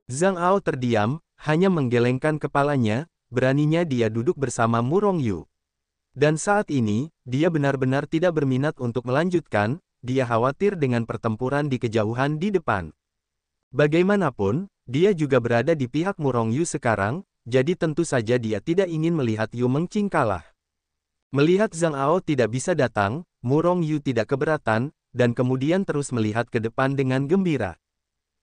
Zhang Ao terdiam, hanya menggelengkan kepalanya, beraninya dia duduk bersama Mu Rongyu. Dan saat ini, dia benar-benar tidak berminat untuk melanjutkan, dia khawatir dengan pertempuran di kejauhan di depan. Bagaimanapun, dia juga berada di pihak Mu Rongyu sekarang, jadi tentu saja dia tidak ingin melihat Yu Mengqing kalah. Melihat Zhang Ao tidak bisa datang, Mu Rongyu tidak keberatan, dan kemudian terus melihat ke depan dengan gembira.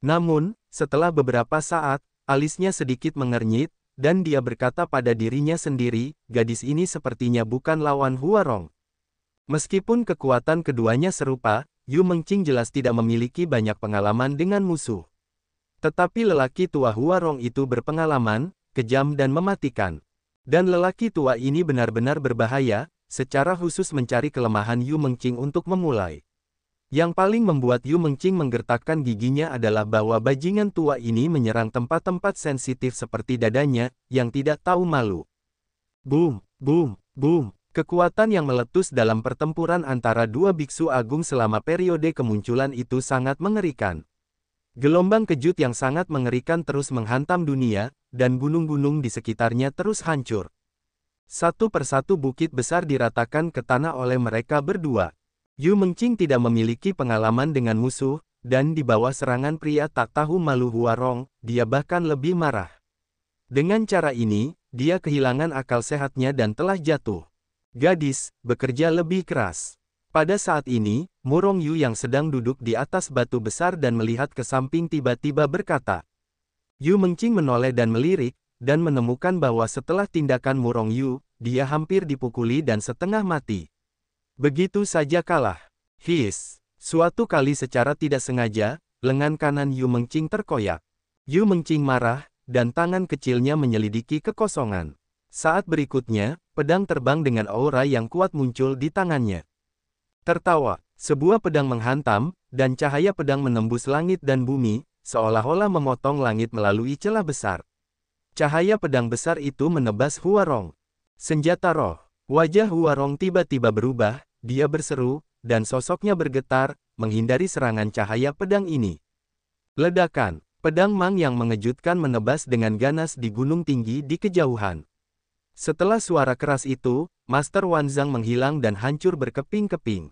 Namun, setelah beberapa saat, alisnya sedikit mengernyit, dan dia berkata pada dirinya sendiri, gadis ini sepertinya bukan lawan Huarong. Meskipun kekuatan keduanya serupa, Yu Mengqing jelas tidak memiliki banyak pengalaman dengan musuh. Tetapi lelaki tua Huarong itu berpengalaman, kejam dan mematikan. Dan lelaki tua ini benar-benar berbahaya, secara khusus mencari kelemahan Yu Mengqing untuk memulai. Yang paling membuat Yu Mengqing menggertakkan giginya adalah bahwa bajingan tua ini menyerang tempat-tempat sensitif seperti dadanya, yang tidak tahu malu. Boom, boom, boom. Kekuatan yang meletus dalam pertempuran antara dua biksu agung selama periode kemunculan itu sangat mengerikan. Gelombang kejut yang sangat mengerikan terus menghantam dunia, dan gunung-gunung di sekitarnya terus hancur. Satu persatu bukit besar diratakan ke tanah oleh mereka berdua. Yu Mengqing tidak memiliki pengalaman dengan musuh, dan di bawah serangan pria tak tahu malu Huarong, dia bahkan lebih marah. Dengan cara ini, dia kehilangan akal sehatnya dan telah jatuh. Gadis, bekerja lebih keras. Pada saat ini, Mu Rongyu yang sedang duduk di atas batu besar dan melihat ke samping tiba-tiba berkata. Yu Mengqing menoleh dan melirik, dan menemukan bahwa setelah tindakan Mu Rongyu, dia hampir dipukuli dan setengah mati. Begitu saja kalah. His. Suatu kali secara tidak sengaja, lengan kanan Yu Mengqing terkoyak. Yu Mengqing marah, dan tangan kecilnya menyelidiki kekosongan. Saat berikutnya, pedang terbang dengan aura yang kuat muncul di tangannya. Tertawa, sebuah pedang menghantam, dan cahaya pedang menembus langit dan bumi, seolah-olah memotong langit melalui celah besar. Cahaya pedang besar itu menebas Huarong. Senjata roh. Wajah Huarong tiba-tiba berubah, dia berseru, dan sosoknya bergetar, menghindari serangan cahaya pedang ini. Ledakan, pedang Mang yang mengejutkan menebas dengan ganas di gunung tinggi di kejauhan. Setelah suara keras itu, Master Wanzang menghilang dan hancur berkeping-keping.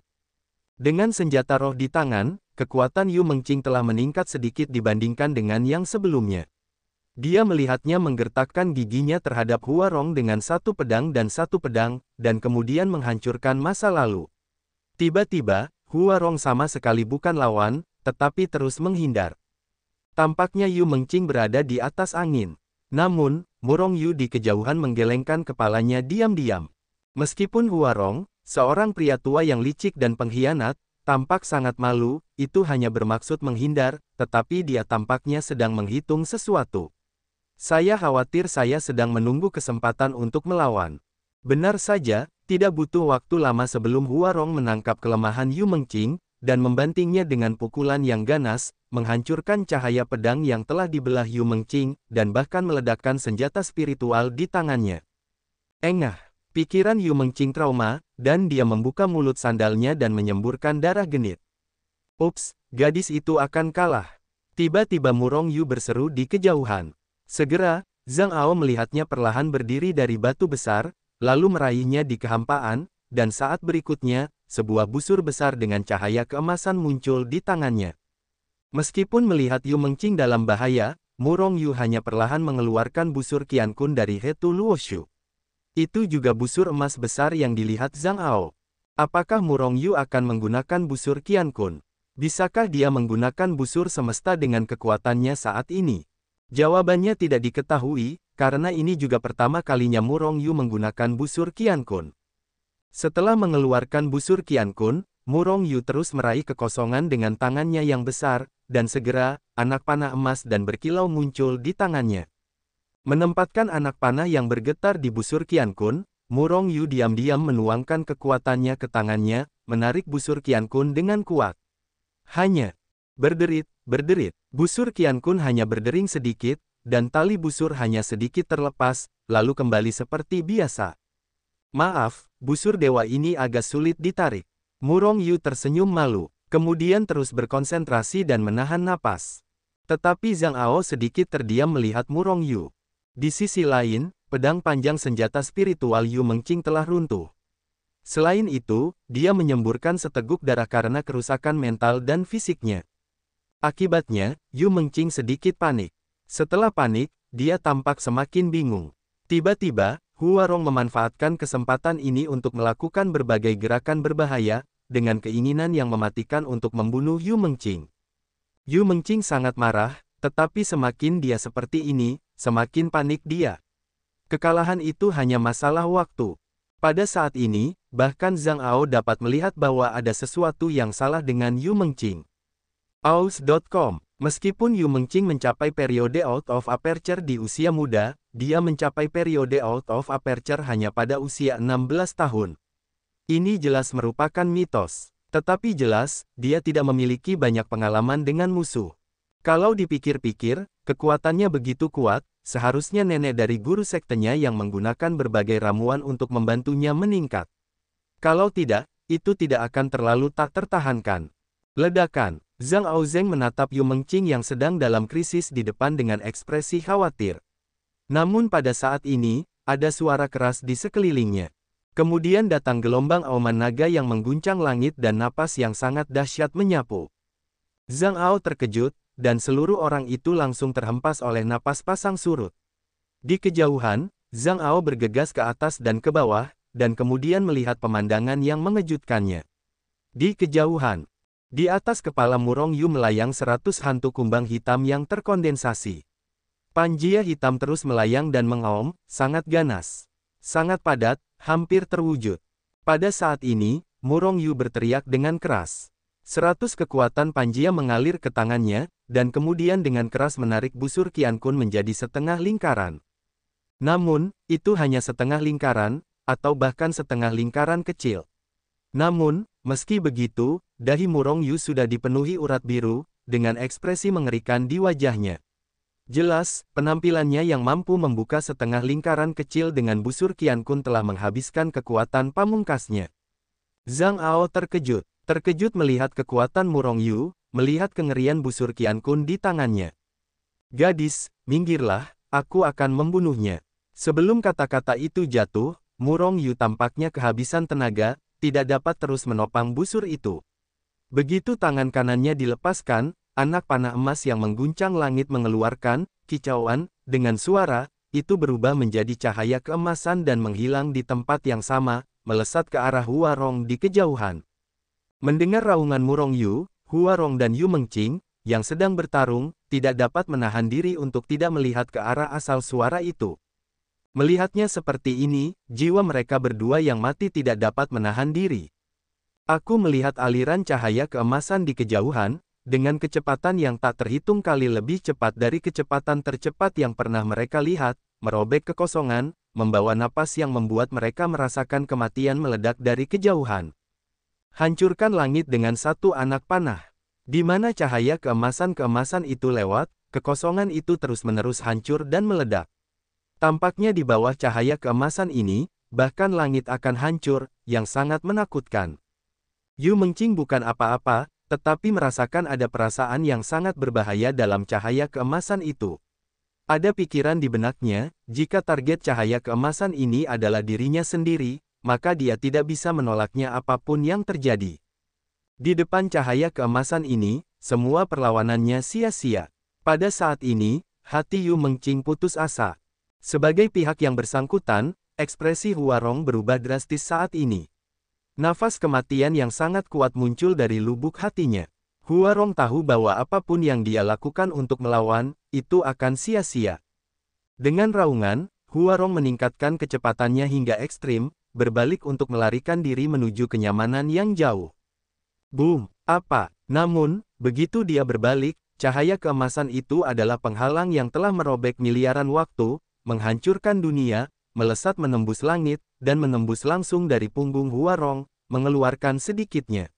Dengan senjata roh di tangan, kekuatan Yu Mengqing telah meningkat sedikit dibandingkan dengan yang sebelumnya. Dia melihatnya menggertakkan giginya terhadap Huarong dengan satu pedang, dan kemudian menghancurkan masa lalu. Tiba-tiba, Huarong sama sekali bukan lawan, tetapi terus menghindar. Tampaknya Yu Mengqing berada di atas angin. Namun, Mu Rongyu di kejauhan menggelengkan kepalanya diam-diam. Meskipun Huarong, seorang pria tua yang licik dan pengkhianat, tampak sangat malu, itu hanya bermaksud menghindar, tetapi dia tampaknya sedang menghitung sesuatu. Saya khawatir saya sedang menunggu kesempatan untuk melawan. Benar saja, tidak butuh waktu lama sebelum Huarong menangkap kelemahan Yu Mengqing, dan membantingnya dengan pukulan yang ganas, menghancurkan cahaya pedang yang telah dibelah Yu Mengqing, dan bahkan meledakkan senjata spiritual di tangannya. Engah, pikiran Yu Mengqing trauma, dan dia membuka mulut sandalnya dan menyemburkan darah genit. Ups, gadis itu akan kalah. Tiba-tiba Mu Rongyu berseru di kejauhan. Segera, Zhang Ao melihatnya perlahan berdiri dari batu besar, lalu meraihnya di kehampaan, dan saat berikutnya, sebuah busur besar dengan cahaya keemasan muncul di tangannya. Meskipun melihat Yu Mengqing dalam bahaya, Mu Rongyu hanya perlahan mengeluarkan busur Qiankun dari Hetu Luoshu. Itu juga busur emas besar yang dilihat Zhang Ao. Apakah Mu Rongyu akan menggunakan busur Qiankun? Bisakah dia menggunakan busur semesta dengan kekuatannya saat ini? Jawabannya tidak diketahui, karena ini juga pertama kalinya Mu Rongyu menggunakan busur Qiankun. Setelah mengeluarkan busur Qiankun, Mu Rongyu terus meraih kekosongan dengan tangannya yang besar, dan segera, anak panah emas dan berkilau muncul di tangannya. Menempatkan anak panah yang bergetar di busur Qiankun, Mu Rongyu diam-diam menuangkan kekuatannya ke tangannya, menarik busur Qiankun dengan kuat. Hanya berderit, busur Qiankun hanya berdering sedikit, dan tali busur hanya sedikit terlepas, lalu kembali seperti biasa. Maaf, busur dewa ini agak sulit ditarik. Mu Rongyu tersenyum malu, kemudian terus berkonsentrasi dan menahan napas. Tetapi Zhang Ao sedikit terdiam melihat Murong Yu. Di sisi lain, pedang panjang senjata spiritual Yu Mengqing telah runtuh. Selain itu, dia menyemburkan seteguk darah karena kerusakan mental dan fisiknya. Akibatnya, Yu Mengqing sedikit panik. Setelah panik, dia tampak semakin bingung. Tiba-tiba, Huarong memanfaatkan kesempatan ini untuk melakukan berbagai gerakan berbahaya, dengan keinginan yang mematikan untuk membunuh Yu Mengqing. Yu Mengqing sangat marah, tetapi semakin dia seperti ini, semakin panik dia. Kekalahan itu hanya masalah waktu. Pada saat ini, bahkan Zhang Ao dapat melihat bahwa ada sesuatu yang salah dengan Yu Mengqing. Aus.com. Meskipun Yu Mengqing mencapai periode out of aperture di usia muda, dia mencapai periode out of aperture hanya pada usia 16 tahun. Ini jelas merupakan mitos. Tetapi jelas, dia tidak memiliki banyak pengalaman dengan musuh. Kalau dipikir-pikir, kekuatannya begitu kuat, seharusnya nenek dari guru sektenya yang menggunakan berbagai ramuan untuk membantunya meningkat. Kalau tidak, itu tidak akan terlalu tak tertahankan. Ledakan. Zhang Aozeng menatap Yu Mengqing yang sedang dalam krisis di depan dengan ekspresi khawatir. Namun pada saat ini, ada suara keras di sekelilingnya. Kemudian datang gelombang auman naga yang mengguncang langit dan napas yang sangat dahsyat menyapu. Zhang Ao terkejut, dan seluruh orang itu langsung terhempas oleh napas pasang surut. Di kejauhan, Zhang Ao bergegas ke atas dan ke bawah, dan kemudian melihat pemandangan yang mengejutkannya. Di kejauhan, di atas kepala Murong Yu melayang 100 hantu kumbang hitam yang terkondensasi. Panjia hitam terus melayang dan mengaum, sangat ganas. Sangat padat, hampir terwujud. Pada saat ini, Murong Yu berteriak dengan keras. 100 kekuatan Panjia mengalir ke tangannya, dan kemudian dengan keras menarik busur Qian Kun menjadi setengah lingkaran. Namun, itu hanya setengah lingkaran, atau bahkan setengah lingkaran kecil. Namun, meski begitu, dahi Murong Yu sudah dipenuhi urat biru, dengan ekspresi mengerikan di wajahnya. Jelas, penampilannya yang mampu membuka setengah lingkaran kecil dengan busur Qian Kun telah menghabiskan kekuatan pamungkasnya. Zhang Ao terkejut melihat kekuatan Murong Yu, melihat kengerian busur Qian Kun di tangannya. Gadis, minggirlah, aku akan membunuhnya. Sebelum kata-kata itu jatuh, Murong Yu tampaknya kehabisan tenaga, tidak dapat terus menopang busur itu. Begitu tangan kanannya dilepaskan, anak panah emas yang mengguncang langit mengeluarkan kicauan, dengan suara, itu berubah menjadi cahaya keemasan dan menghilang di tempat yang sama, melesat ke arah Huarong di kejauhan. Mendengar raungan Murong Yu, Huarong dan Yu Mengqing, yang sedang bertarung, tidak dapat menahan diri untuk tidak melihat ke arah asal suara itu. Melihatnya seperti ini, jiwa mereka berdua yang mati tidak dapat menahan diri. Aku melihat aliran cahaya keemasan di kejauhan, dengan kecepatan yang tak terhitung kali lebih cepat dari kecepatan tercepat yang pernah mereka lihat, merobek kekosongan, membawa napas yang membuat mereka merasakan kematian meledak dari kejauhan. Hancurkan langit dengan satu anak panah. Di mana cahaya keemasan-keemasan itu lewat, kekosongan itu terus-menerus hancur dan meledak. Tampaknya di bawah cahaya keemasan ini, bahkan langit akan hancur, yang sangat menakutkan. Yu Mengqing bukan apa-apa, tetapi merasakan ada perasaan yang sangat berbahaya dalam cahaya keemasan itu. Ada pikiran di benaknya, jika target cahaya keemasan ini adalah dirinya sendiri, maka dia tidak bisa menolaknya apapun yang terjadi. Di depan cahaya keemasan ini, semua perlawanannya sia-sia. Pada saat ini, hati Yu Mengqing putus asa. Sebagai pihak yang bersangkutan, ekspresi Huarong berubah drastis saat ini. Nafas kematian yang sangat kuat muncul dari lubuk hatinya. Huarong tahu bahwa apapun yang dia lakukan untuk melawan, itu akan sia-sia. Dengan raungan, Huarong meningkatkan kecepatannya hingga ekstrim, berbalik untuk melarikan diri menuju kenyamanan yang jauh. Boom! Apa? Namun, begitu dia berbalik, cahaya keemasan itu adalah penghalang yang telah merobek miliaran waktu, menghancurkan dunia, melesat menembus langit, dan menembus langsung dari punggung Huarong, mengeluarkan sedikitnya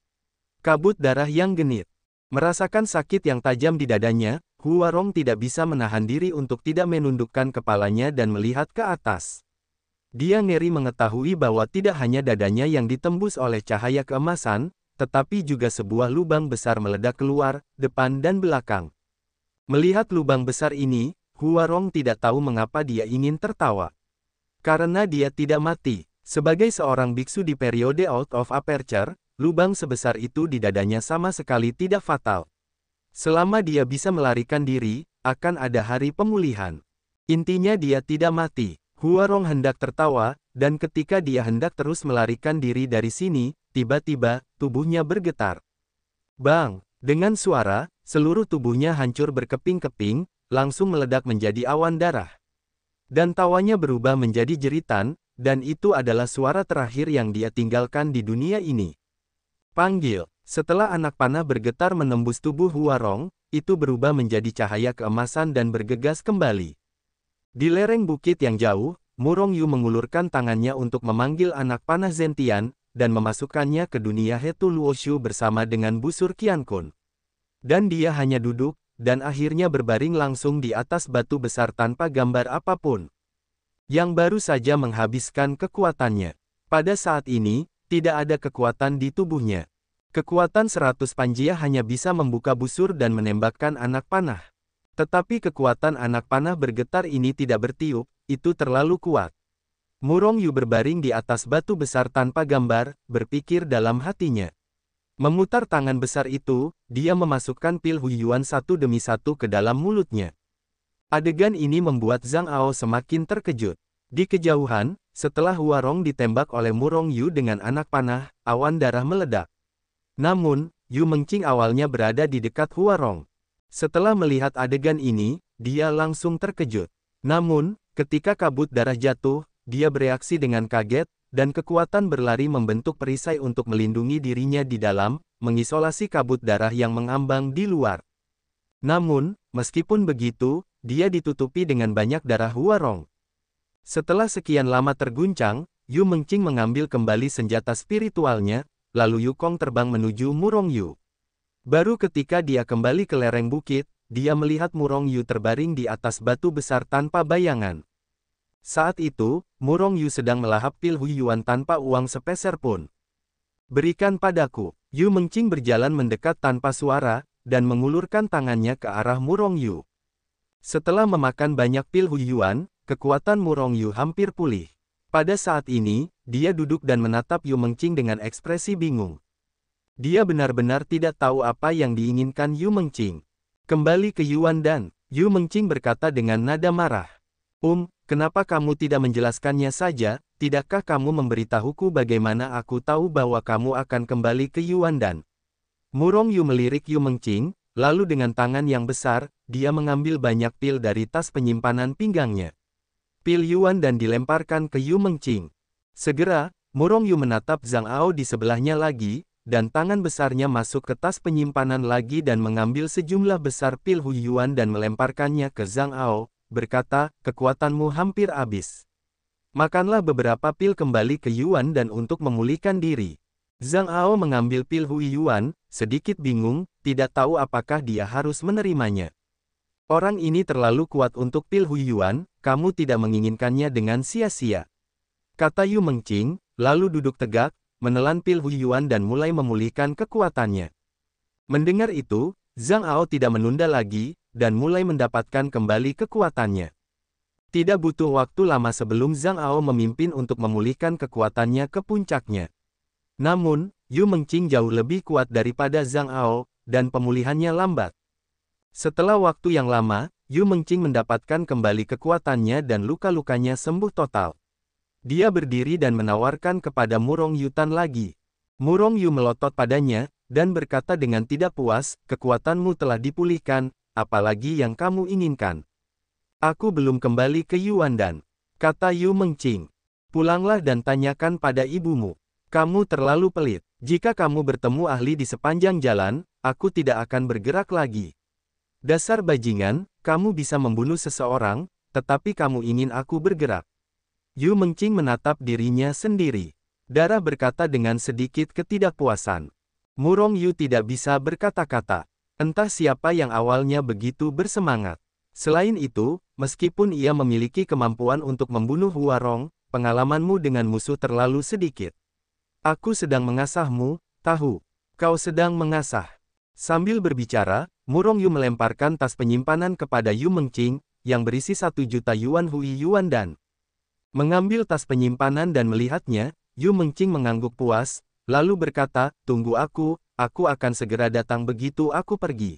kabut darah yang genit. Merasakan sakit yang tajam di dadanya, Huarong tidak bisa menahan diri untuk tidak menundukkan kepalanya dan melihat ke atas. Dia ngeri mengetahui bahwa tidak hanya dadanya yang ditembus oleh cahaya keemasan, tetapi juga sebuah lubang besar meledak keluar, depan dan belakang. Melihat lubang besar ini, Huarong tidak tahu mengapa dia ingin tertawa. Karena dia tidak mati. Sebagai seorang biksu di periode Out of Aperture, lubang sebesar itu di dadanya sama sekali tidak fatal. Selama dia bisa melarikan diri, akan ada hari pemulihan. Intinya dia tidak mati. Huarong hendak tertawa, dan ketika dia hendak terus melarikan diri dari sini, tiba-tiba, tubuhnya bergetar. Bang! Dengan suara, seluruh tubuhnya hancur berkeping-keping, langsung meledak menjadi awan darah. Dan tawanya berubah menjadi jeritan, dan itu adalah suara terakhir yang dia tinggalkan di dunia ini. Panggil. Setelah anak panah bergetar menembus tubuh Huarong, itu berubah menjadi cahaya keemasan dan bergegas kembali. Di lereng bukit yang jauh, Murong Yu mengulurkan tangannya untuk memanggil anak panah Zentian, dan memasukkannya ke dunia Hetu Luoshu bersama dengan busur Qiankun. Dan dia hanya duduk, dan akhirnya berbaring langsung di atas batu besar tanpa gambar apapun. Yang baru saja menghabiskan kekuatannya. Pada saat ini, tidak ada kekuatan di tubuhnya. Kekuatan 100 Panjia hanya bisa membuka busur dan menembakkan anak panah. Tetapi kekuatan anak panah bergetar ini tidak bertiup, itu terlalu kuat. Murong Yu berbaring di atas batu besar tanpa gambar, berpikir dalam hatinya. Memutar tangan besar itu, dia memasukkan pil Huiyuan satu demi satu ke dalam mulutnya. Adegan ini membuat Zhang Ao semakin terkejut. Di kejauhan, setelah Huarong ditembak oleh Murong Yu dengan anak panah, awan darah meledak. Namun, Yu Mengqing awalnya berada di dekat Huarong. Setelah melihat adegan ini, dia langsung terkejut. Namun, ketika kabut darah jatuh, dia bereaksi dengan kaget, dan kekuatan berlari membentuk perisai untuk melindungi dirinya di dalam, mengisolasi kabut darah yang mengambang di luar. Namun, meskipun begitu, dia ditutupi dengan banyak darah Huarong. Setelah sekian lama terguncang, Yu Mengqing mengambil kembali senjata spiritualnya, lalu Yukong terbang menuju Murong Yu. Baru ketika dia kembali ke lereng bukit, dia melihat Murong Yu terbaring di atas batu besar tanpa bayangan. Saat itu, Murong Yu sedang melahap pil Huiyuan tanpa uang sepeser pun. Berikan padaku. Yu Mengqing berjalan mendekat tanpa suara, dan mengulurkan tangannya ke arah Murong Yu. Setelah memakan banyak pil Huiyuan, kekuatan Murong Yu hampir pulih. Pada saat ini, dia duduk dan menatap Yu Mengqing dengan ekspresi bingung. Dia benar-benar tidak tahu apa yang diinginkan Yu Mengqing. Kembali ke Yuan Dan, Yu Mengqing berkata dengan nada marah. Kenapa kamu tidak menjelaskannya saja? Tidakkah kamu memberitahuku bagaimana aku tahu bahwa kamu akan kembali ke Yuan Dan? Murong Yu melirik Yu Mengqing, lalu dengan tangan yang besar, dia mengambil banyak pil dari tas penyimpanan pinggangnya. Pil Yuan Dan dilemparkan ke Yu Mengqing. Segera, Murong Yu menatap Zhang Ao di sebelahnya lagi, dan tangan besarnya masuk ke tas penyimpanan lagi dan mengambil sejumlah besar pil Huiyuan dan melemparkannya ke Zhang Ao, berkata, kekuatanmu hampir habis. Makanlah beberapa pil kembali ke Yuan Dan untuk memulihkan diri. Zhang Ao mengambil pil Huiyuan, sedikit bingung, tidak tahu apakah dia harus menerimanya. Orang ini terlalu kuat untuk pil Huiyuan, kamu tidak menginginkannya dengan sia-sia. Kata Yu Mengqing, lalu duduk tegak, menelan pil Huiyuan dan mulai memulihkan kekuatannya. Mendengar itu, Zhang Ao tidak menunda lagi, dan mulai mendapatkan kembali kekuatannya. Tidak butuh waktu lama sebelum Zhang Ao memimpin untuk memulihkan kekuatannya ke puncaknya. Namun, Yu Mengqing jauh lebih kuat daripada Zhang Ao, dan pemulihannya lambat. Setelah waktu yang lama, Yu Mengqing mendapatkan kembali kekuatannya dan luka-lukanya sembuh total. Dia berdiri dan menawarkan kepada Murong Yu Tan lagi. Murong Yu melotot padanya, dan berkata dengan tidak puas, kekuatanmu telah dipulihkan, apalagi yang kamu inginkan? Aku belum kembali ke Yuan Dan. Kata Yu Mengqing. Pulanglah dan tanyakan pada ibumu. Kamu terlalu pelit. Jika kamu bertemu ahli di sepanjang jalan, aku tidak akan bergerak lagi. Dasar bajingan, kamu bisa membunuh seseorang, tetapi kamu ingin aku bergerak. Yu Mengqing menatap dirinya sendiri. Darah berkata dengan sedikit ketidakpuasan. Murong Yu tidak bisa berkata-kata. Entah siapa yang awalnya begitu bersemangat. Selain itu, meskipun ia memiliki kemampuan untuk membunuh Huarong, pengalamanmu dengan musuh terlalu sedikit. Aku sedang mengasahmu, tahu. Kau sedang mengasah. Sambil berbicara, Murong Yu melemparkan tas penyimpanan kepada Yu Mengqing, yang berisi 1 juta yuan Hui Yuan dan mengambil tas penyimpanan dan melihatnya, Yu Mengqing mengangguk puas, lalu berkata, tunggu aku akan segera datang begitu aku pergi.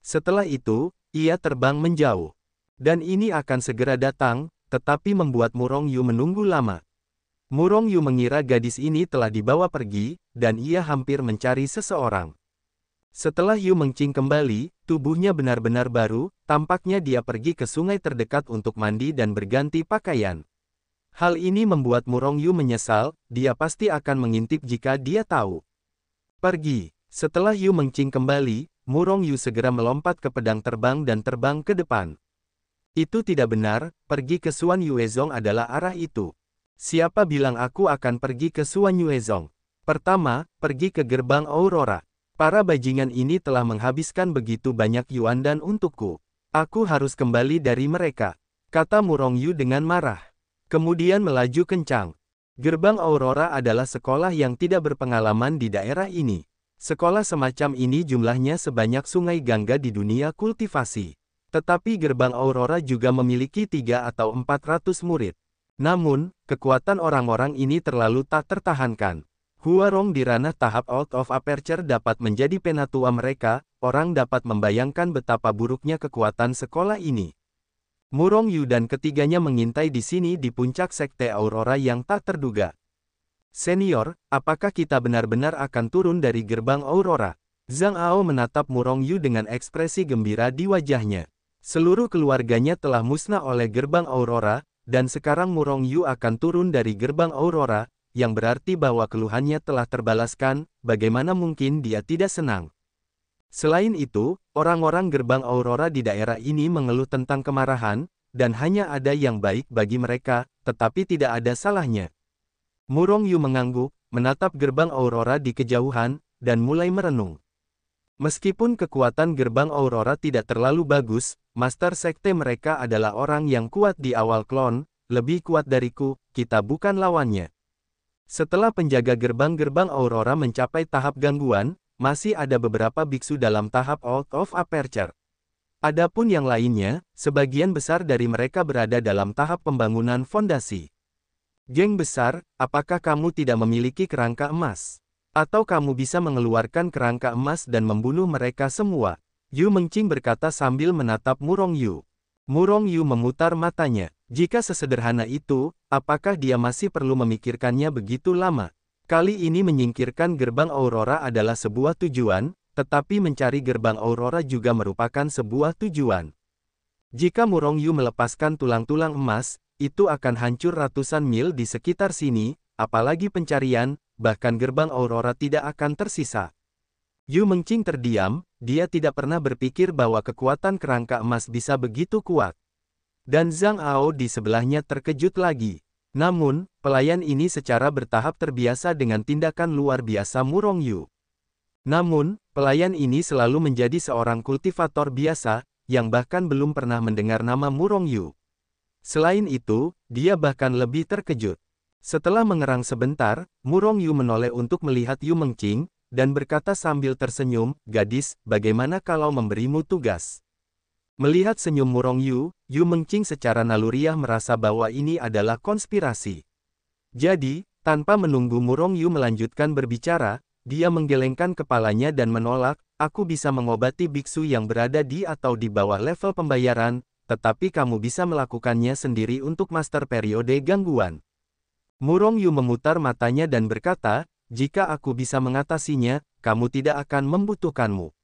Setelah itu, ia terbang menjauh. Dan ini akan segera datang, tetapi membuat Murong Yu menunggu lama. Murong Yu mengira gadis ini telah dibawa pergi, dan ia hampir mencari seseorang. Setelah Yu Mengqing kembali, tubuhnya benar-benar baru, tampaknya dia pergi ke sungai terdekat untuk mandi dan berganti pakaian. Hal ini membuat Murong Yu menyesal, dia pasti akan mengintip jika dia tahu. Pergi. Setelah Yu Mengqing kembali, Murong Yu segera melompat ke pedang terbang dan terbang ke depan. Itu tidak benar, pergi ke Suan Yuezong adalah arah itu. Siapa bilang aku akan pergi ke Suan Yuezong? Pertama, pergi ke gerbang Aurora. Para bajingan ini telah menghabiskan begitu banyak yuan dan untukku. Aku harus kembali dari mereka, kata Murong Yu dengan marah. Kemudian melaju kencang. Gerbang Aurora adalah sekolah yang tidak berpengalaman di daerah ini. Sekolah semacam ini jumlahnya sebanyak sungai Gangga di dunia kultivasi. Tetapi gerbang Aurora juga memiliki 3 atau 400 murid. Namun, kekuatan orang-orang ini terlalu tak tertahankan. Huarong di ranah tahap out of aperture dapat menjadi penatua mereka, orang dapat membayangkan betapa buruknya kekuatan sekolah ini. Murong Yu dan ketiganya mengintai di sini di puncak sekte Aurora yang tak terduga. Senior, apakah kita benar-benar akan turun dari gerbang Aurora? Zhang Ao menatap Murong Yu dengan ekspresi gembira di wajahnya. Seluruh keluarganya telah musnah oleh gerbang Aurora, dan sekarang Murong Yu akan turun dari gerbang Aurora, yang berarti bahwa keluhannya telah terbalaskan, bagaimana mungkin dia tidak senang. Selain itu, orang-orang gerbang Aurora di daerah ini mengeluh tentang kemarahan, dan hanya ada yang baik bagi mereka, tetapi tidak ada salahnya. Murong Yu mengangguk, menatap gerbang Aurora di kejauhan, dan mulai merenung. Meskipun kekuatan gerbang Aurora tidak terlalu bagus, master sekte mereka adalah orang yang kuat di awal klon, lebih kuat dariku, kita bukan lawannya. Setelah penjaga gerbang-gerbang Aurora mencapai tahap gangguan, masih ada beberapa biksu dalam tahap out of aperture. Adapun yang lainnya, sebagian besar dari mereka berada dalam tahap pembangunan fondasi. Geng besar, apakah kamu tidak memiliki kerangka emas? Atau kamu bisa mengeluarkan kerangka emas dan membunuh mereka semua? Yu Mengqing berkata sambil menatap Murong Yu. Murong Yu memutar matanya. Jika sesederhana itu, apakah dia masih perlu memikirkannya begitu lama? Kali ini menyingkirkan gerbang Aurora adalah sebuah tujuan, tetapi mencari gerbang Aurora juga merupakan sebuah tujuan. Jika Murong Yu melepaskan tulang-tulang emas, itu akan hancur ratusan mil di sekitar sini, apalagi pencarian, bahkan gerbang Aurora tidak akan tersisa. Yu Mengqing terdiam, dia tidak pernah berpikir bahwa kekuatan kerangka emas bisa begitu kuat. Dan Zhang Ao di sebelahnya terkejut lagi. Namun, pelayan ini secara bertahap terbiasa dengan tindakan luar biasa Murong Yu. Namun, pelayan ini selalu menjadi seorang kultivator biasa, yang bahkan belum pernah mendengar nama Murong Yu. Selain itu, dia bahkan lebih terkejut. Setelah mengerang sebentar, Murong Yu menoleh untuk melihat Yu Mengqing, dan berkata sambil tersenyum, gadis, bagaimana kalau memberimu tugas? Melihat senyum Murong Yu, Yu Mengqing secara naluriah merasa bahwa ini adalah konspirasi. Jadi, tanpa menunggu Murong Yu melanjutkan berbicara, dia menggelengkan kepalanya dan menolak, aku bisa mengobati biksu yang berada di atau di bawah level pembayaran, tetapi kamu bisa melakukannya sendiri untuk master periode gangguan. Murong Yu memutar matanya dan berkata, jika aku bisa mengatasinya, kamu tidak akan membutuhkanmu.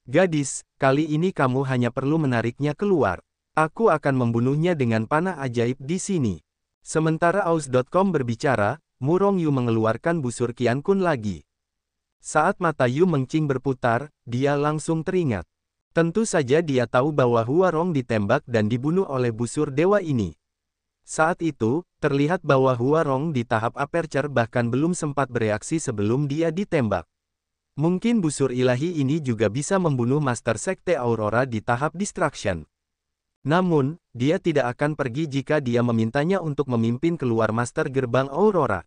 Gadis, kali ini kamu hanya perlu menariknya keluar. Aku akan membunuhnya dengan panah ajaib di sini. Sementara Aus.com berbicara, Murong Yu mengeluarkan busur Qian Kun lagi. Saat mata Yu Mengqing berputar, dia langsung teringat. Tentu saja dia tahu bahwa Huarong ditembak dan dibunuh oleh busur dewa ini. Saat itu, terlihat bahwa Huarong di tahap aperture bahkan belum sempat bereaksi sebelum dia ditembak. Mungkin busur ilahi ini juga bisa membunuh Master Sekte Aurora di tahap Distraction. Namun, dia tidak akan pergi jika dia memintanya untuk memimpin keluar Master Gerbang Aurora.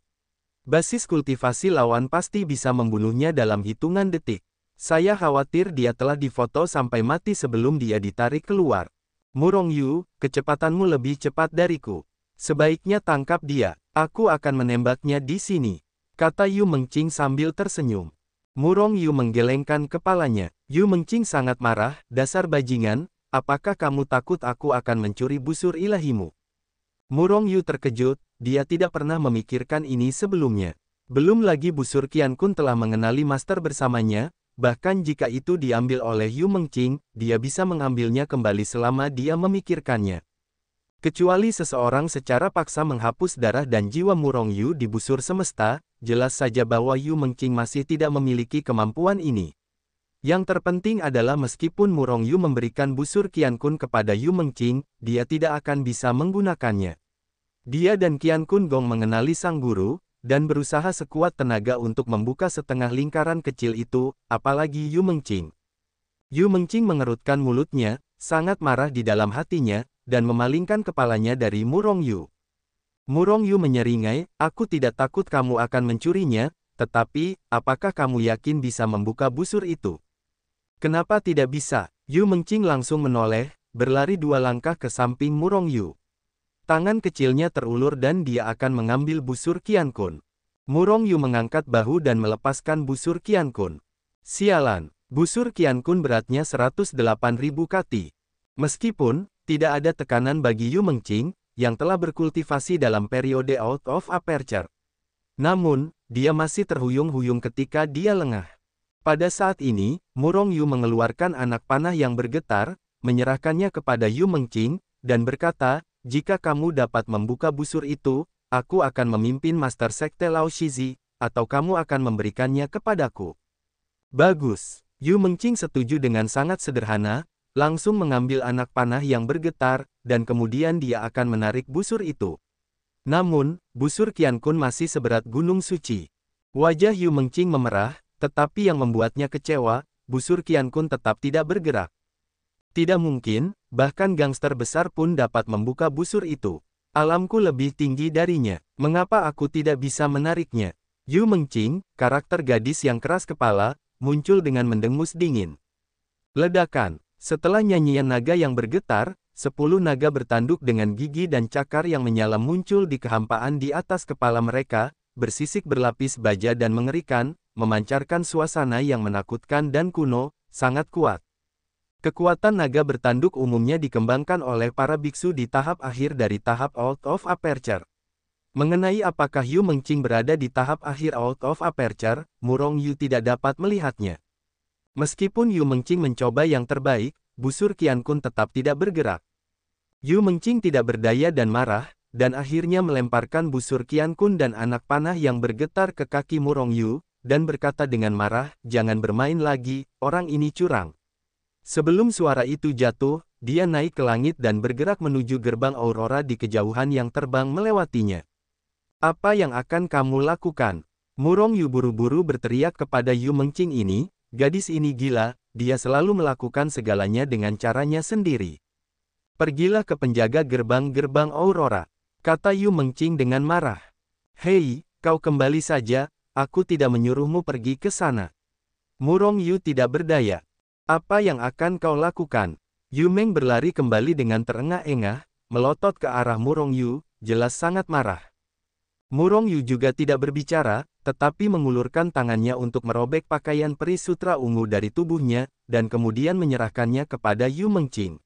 Basis kultivasi lawan pasti bisa membunuhnya dalam hitungan detik. Saya khawatir dia telah difoto sampai mati sebelum dia ditarik keluar. Murong Yu, kecepatanmu lebih cepat dariku. Sebaiknya tangkap dia. Aku akan menembaknya di sini, kata Yu Mengqing sambil tersenyum. Murong Yu menggelengkan kepalanya. Yu Mengqing sangat marah, dasar bajingan, apakah kamu takut aku akan mencuri busur ilahimu? Murong Yu terkejut, dia tidak pernah memikirkan ini sebelumnya. Belum lagi busur Qian Kun telah mengenali master bersamanya, bahkan jika itu diambil oleh Yu Mengqing, dia bisa mengambilnya kembali selama dia memikirkannya. Kecuali seseorang secara paksa menghapus darah dan jiwa Murong Yu di busur semesta, jelas saja bahwa Yu Mengqing masih tidak memiliki kemampuan ini. Yang terpenting adalah meskipun Murong Yu memberikan busur Qian Kun kepada Yu Mengqing, dia tidak akan bisa menggunakannya. Dia dan Qian Kun Gong mengenali sang guru, dan berusaha sekuat tenaga untuk membuka setengah lingkaran kecil itu, apalagi Yu Mengqing. Yu Mengqing mengerutkan mulutnya, sangat marah di dalam hatinya, dan memalingkan kepalanya dari Murong Yu. Murong Yu menyeringai, aku tidak takut kamu akan mencurinya, tetapi, apakah kamu yakin bisa membuka busur itu? Kenapa tidak bisa? Yu Mengqing langsung menoleh, berlari 2 langkah ke samping Murong Yu. Tangan kecilnya terulur dan dia akan mengambil busur Qian Kun. Murong Yu mengangkat bahu dan melepaskan busur Qian Kun. Sialan, busur Qian Kun beratnya 108.000 kati. Meskipun tidak ada tekanan bagi Yu Mengqing, yang telah berkultivasi dalam periode out of aperture. Namun, dia masih terhuyung-huyung ketika dia lengah. Pada saat ini, Murong Yu mengeluarkan anak panah yang bergetar, menyerahkannya kepada Yu Mengqing, dan berkata, jika kamu dapat membuka busur itu, aku akan memimpin Master Sekte Lao Shizi, atau kamu akan memberikannya kepadaku. Bagus. Yu Mengqing setuju dengan sangat sederhana, langsung mengambil anak panah yang bergetar, dan kemudian dia akan menarik busur itu. Namun, busur Qian Kun masih seberat gunung suci. Wajah Yu Mengqing memerah, tetapi yang membuatnya kecewa, busur Qian Kun tetap tidak bergerak. Tidak mungkin, bahkan gangster besar pun dapat membuka busur itu. Alamku lebih tinggi darinya. Mengapa aku tidak bisa menariknya? Yu Mengqing, karakter gadis yang keras kepala, muncul dengan mendengus dingin. Ledakan. Setelah nyanyian naga yang bergetar, 10 naga bertanduk dengan gigi dan cakar yang menyala muncul di kehampaan di atas kepala mereka, bersisik berlapis baja dan mengerikan, memancarkan suasana yang menakutkan dan kuno, sangat kuat. Kekuatan naga bertanduk umumnya dikembangkan oleh para biksu di tahap akhir dari tahap out of aperture. Mengenai apakah Yu Mengqing berada di tahap akhir out of aperture, Murong Yu tidak dapat melihatnya. Meskipun Yu Mengqing mencoba yang terbaik, busur Qian Kun tetap tidak bergerak. Yu Mengqing tidak berdaya dan marah, dan akhirnya melemparkan busur Qian Kun dan anak panah yang bergetar ke kaki Murong Yu, dan berkata dengan marah, jangan bermain lagi, orang ini curang. Sebelum suara itu jatuh, dia naik ke langit dan bergerak menuju gerbang Aurora di kejauhan yang terbang melewatinya. Apa yang akan kamu lakukan? Murong Yu buru-buru berteriak kepada Yu Mengqing ini, gadis ini gila, dia selalu melakukan segalanya dengan caranya sendiri. Pergilah ke penjaga gerbang-gerbang Aurora, kata Yu Mengqing dengan marah. Hei, kau kembali saja, aku tidak menyuruhmu pergi ke sana. Murong Yu tidak berdaya. Apa yang akan kau lakukan? Yu Meng berlari kembali dengan terengah-engah, melotot ke arah Murong Yu, jelas sangat marah. Murong Yu juga tidak berbicara, tetapi mengulurkan tangannya untuk merobek pakaian peri sutra ungu dari tubuhnya, dan kemudian menyerahkannya kepada Yu Mengqing.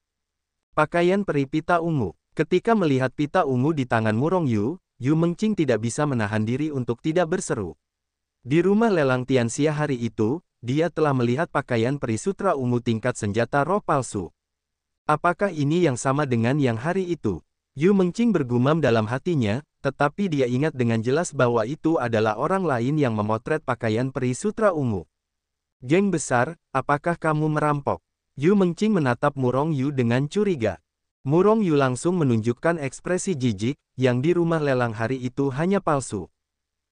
Pakaian peri pita ungu. Ketika melihat pita ungu di tangan Murong Yu, Yu Mengqing tidak bisa menahan diri untuk tidak berseru. Di rumah lelang Tianxia hari itu, dia telah melihat pakaian peri sutra ungu tingkat senjata roh palsu. Apakah ini yang sama dengan yang hari itu? Yu Mengqing bergumam dalam hatinya, tetapi dia ingat dengan jelas bahwa itu adalah orang lain yang memotret pakaian peri sutra ungu. Geng besar, apakah kamu merampok? Yu Mengqing menatap Murong Yu dengan curiga. Murong Yu langsung menunjukkan ekspresi jijik, yang di rumah lelang hari itu hanya palsu.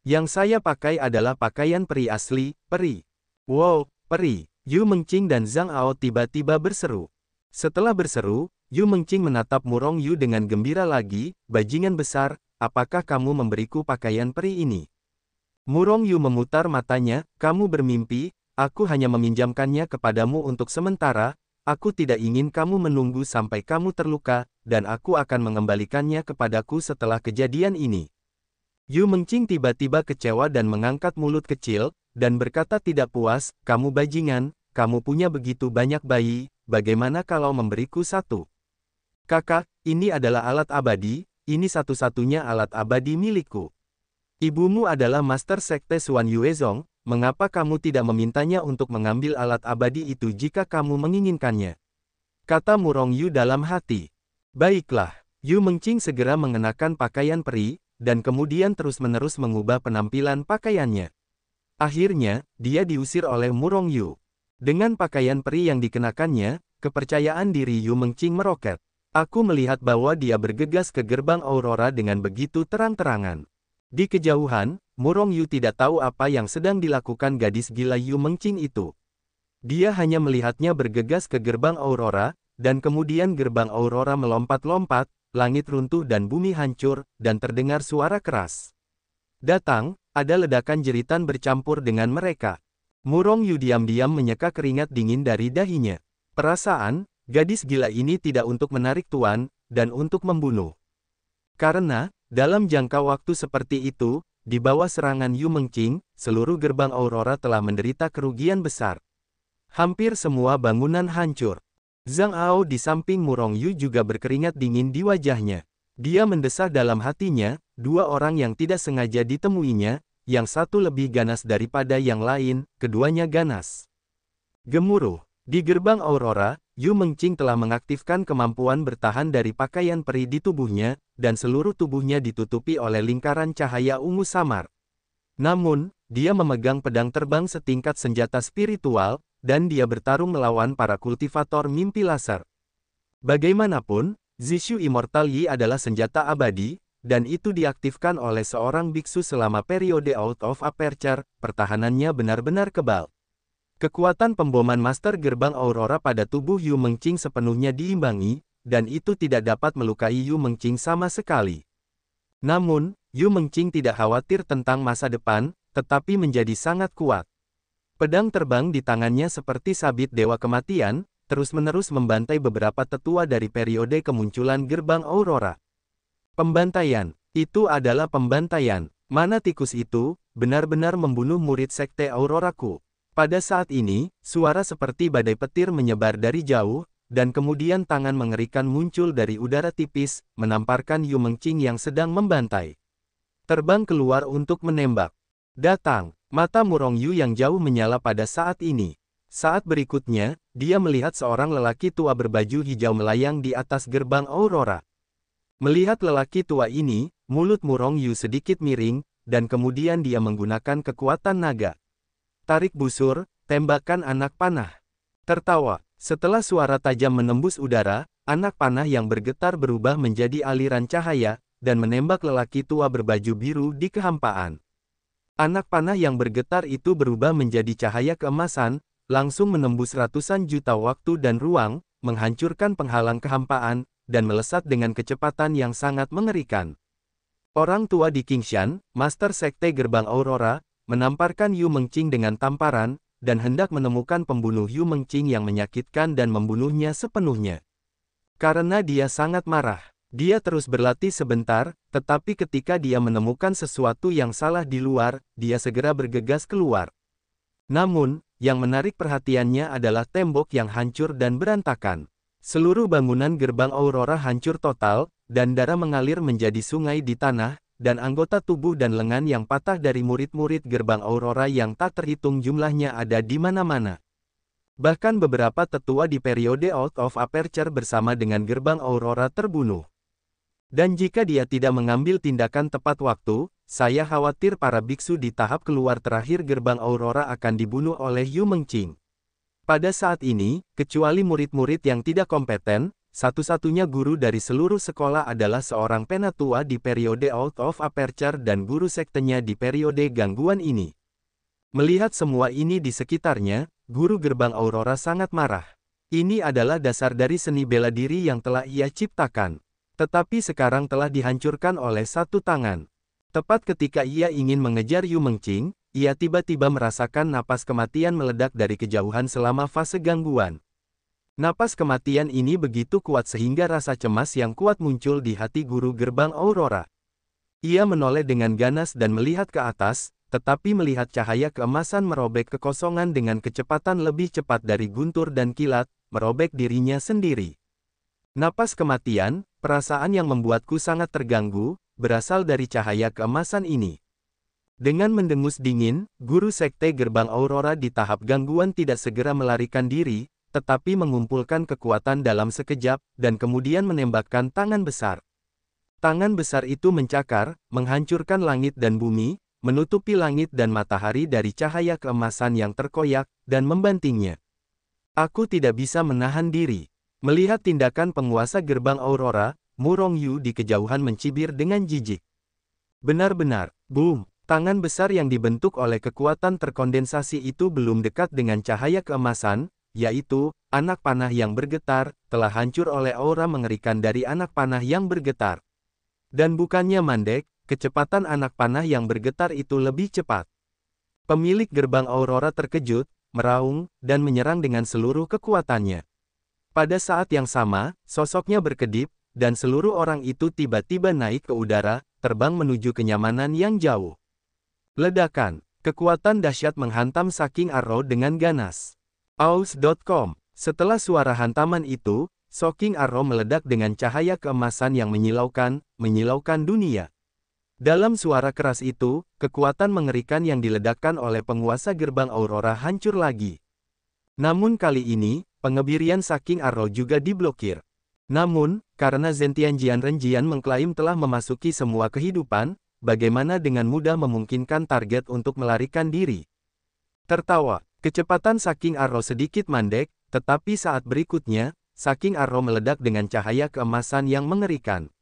Yang saya pakai adalah pakaian peri asli, peri. Wow, peri. Yu Mengqing dan Zhang Ao tiba-tiba berseru. Setelah berseru, Yu Mengqing menatap Murong Yu dengan gembira lagi, bajingan besar, apakah kamu memberiku pakaian peri ini? Murong Yu memutar matanya, kamu bermimpi, aku hanya meminjamkannya kepadamu untuk sementara, aku tidak ingin kamu menunggu sampai kamu terluka, dan aku akan mengembalikannya kepadaku setelah kejadian ini. Yu Mengqing tiba-tiba kecewa dan mengangkat mulut kecil, dan berkata tidak puas, kamu bajingan, kamu punya begitu banyak bayi, bagaimana kalau memberiku satu? Kakak, ini adalah alat abadi, ini satu-satunya alat abadi milikku. Ibumu adalah Master Sekte Xuan Yuezong, mengapa kamu tidak memintanya untuk mengambil alat abadi itu jika kamu menginginkannya? Kata Murong Yu dalam hati. Baiklah, Yu Mengqing segera mengenakan pakaian peri, dan kemudian terus-menerus mengubah penampilan pakaiannya. Akhirnya, dia diusir oleh Murong Yu. Dengan pakaian peri yang dikenakannya, kepercayaan diri Yu Mengqing meroket. Aku melihat bahwa dia bergegas ke gerbang Aurora dengan begitu terang-terangan. Di kejauhan, Murong Yu tidak tahu apa yang sedang dilakukan gadis gila Yu Mengqing itu. Dia hanya melihatnya bergegas ke gerbang Aurora, dan kemudian gerbang Aurora melompat-lompat, langit runtuh dan bumi hancur, dan terdengar suara keras. Datang, ada ledakan jeritan bercampur dengan mereka. Murong Yu diam-diam menyeka keringat dingin dari dahinya. Perasaan, gadis gila ini tidak untuk menarik tuan, dan untuk membunuh. Karena, dalam jangka waktu seperti itu, di bawah serangan Yu Mengqing, seluruh gerbang Aurora telah menderita kerugian besar. Hampir semua bangunan hancur. Zhang Ao di samping Murong Yu juga berkeringat dingin di wajahnya. Dia mendesah dalam hatinya, dua orang yang tidak sengaja ditemuinya, yang satu lebih ganas daripada yang lain, keduanya ganas. Gemuruh. Di gerbang Aurora, Yu Mengqing telah mengaktifkan kemampuan bertahan dari pakaian peri di tubuhnya, dan seluruh tubuhnya ditutupi oleh lingkaran cahaya ungu samar. Namun, dia memegang pedang terbang setingkat senjata spiritual, dan dia bertarung melawan para kultivator mimpi laser. Bagaimanapun, Zishu Immortal Yi adalah senjata abadi, dan itu diaktifkan oleh seorang biksu selama periode Out of Aperture, pertahanannya benar-benar kebal. Kekuatan pemboman Master Gerbang Aurora pada tubuh Yu Mengqing sepenuhnya diimbangi, dan itu tidak dapat melukai Yu Mengqing sama sekali. Namun, Yu Mengqing tidak khawatir tentang masa depan, tetapi menjadi sangat kuat. Pedang terbang di tangannya seperti sabit dewa kematian, terus-menerus membantai beberapa tetua dari periode kemunculan gerbang Aurora. Pembantaian. Itu adalah pembantaian. Mana tikus itu, benar-benar membunuh murid Sekte Auroraku. Pada saat ini, suara seperti badai petir menyebar dari jauh, dan kemudian tangan mengerikan muncul dari udara tipis, menamparkan Yu Mengqing yang sedang membantai. Terbang keluar untuk menembak. Datang. Mata Murong Yu yang jauh menyala pada saat ini. Saat berikutnya, dia melihat seorang lelaki tua berbaju hijau melayang di atas gerbang Aurora. Melihat lelaki tua ini, mulut Murong Yu sedikit miring, dan kemudian dia menggunakan kekuatan naga. Tarik busur, tembakan anak panah. Tertawa. Setelah suara tajam menembus udara, anak panah yang bergetar berubah menjadi aliran cahaya, dan menembak lelaki tua berbaju biru di kehampaan. Anak panah yang bergetar itu berubah menjadi cahaya keemasan, langsung menembus ratusan juta waktu dan ruang, menghancurkan penghalang kehampaan, dan melesat dengan kecepatan yang sangat mengerikan. Orang tua di Qingshan, Master Sekte Gerbang Aurora, menamparkan Yu Mengqing dengan tamparan, dan hendak menemukan pembunuh Yu Mengqing yang menyakitkan dan membunuhnya sepenuhnya. Karena dia sangat marah. Dia terus berlatih sebentar, tetapi ketika dia menemukan sesuatu yang salah di luar, dia segera bergegas keluar. Namun, yang menarik perhatiannya adalah tembok yang hancur dan berantakan. Seluruh bangunan gerbang Aurora hancur total, dan darah mengalir menjadi sungai di tanah, dan anggota tubuh dan lengan yang patah dari murid-murid gerbang Aurora yang tak terhitung jumlahnya ada di mana-mana. Bahkan beberapa tetua di periode Out of Aperture bersama dengan gerbang Aurora terbunuh. Dan jika dia tidak mengambil tindakan tepat waktu, saya khawatir para biksu di tahap keluar terakhir gerbang Aurora akan dibunuh oleh Yu Mengqing. Pada saat ini, kecuali murid-murid yang tidak kompeten, satu-satunya guru dari seluruh sekolah adalah seorang penatua di periode Out of Aperture dan guru sektenya di periode gangguan ini. Melihat semua ini di sekitarnya, guru gerbang Aurora sangat marah. Ini adalah dasar dari seni bela diri yang telah ia ciptakan. Tetapi sekarang telah dihancurkan oleh satu tangan. Tepat ketika ia ingin mengejar Yu Mengqing, ia tiba-tiba merasakan napas kematian meledak dari kejauhan selama fase gangguan. Napas kematian ini begitu kuat sehingga rasa cemas yang kuat muncul di hati guru gerbang Aurora. Ia menoleh dengan ganas dan melihat ke atas, tetapi melihat cahaya keemasan merobek kekosongan dengan kecepatan lebih cepat dari guntur dan kilat, merobek dirinya sendiri. Napas kematian, perasaan yang membuatku sangat terganggu, berasal dari cahaya keemasan ini. Dengan mendengus dingin, guru sekte gerbang Aurora di tahap gangguan tidak segera melarikan diri, tetapi mengumpulkan kekuatan dalam sekejap, dan kemudian menembakkan tangan besar. Tangan besar itu mencakar, menghancurkan langit dan bumi, menutupi langit dan matahari dari cahaya keemasan yang terkoyak, dan membantingnya. Aku tidak bisa menahan diri. Melihat tindakan penguasa gerbang Aurora, Murong Yu di kejauhan mencibir dengan jijik. Benar-benar, boom! Tangan besar yang dibentuk oleh kekuatan terkondensasi itu belum dekat dengan cahaya keemasan, yaitu, anak panah yang bergetar, telah hancur oleh aura mengerikan dari anak panah yang bergetar. Dan bukannya mandek, kecepatan anak panah yang bergetar itu lebih cepat. Pemilik gerbang Aurora terkejut, meraung, dan menyerang dengan seluruh kekuatannya. Pada saat yang sama, sosoknya berkedip, dan seluruh orang itu tiba-tiba naik ke udara, terbang menuju kenyamanan yang jauh. Ledakan, kekuatan dahsyat menghantam Saking Arrow dengan ganas. Aus.com. Setelah suara hantaman itu, Saking Arrow meledak dengan cahaya keemasan yang menyilaukan dunia. Dalam suara keras itu, kekuatan mengerikan yang diledakkan oleh penguasa gerbang Aurora hancur lagi. Namun kali ini, pengebirian Saking Arrow juga diblokir. Namun, karena Zentian Renjian mengklaim telah memasuki semua kehidupan, bagaimana dengan mudah memungkinkan target untuk melarikan diri? Tertawa, kecepatan Saking Arrow sedikit mandek, tetapi saat berikutnya, Saking Arrow meledak dengan cahaya keemasan yang mengerikan.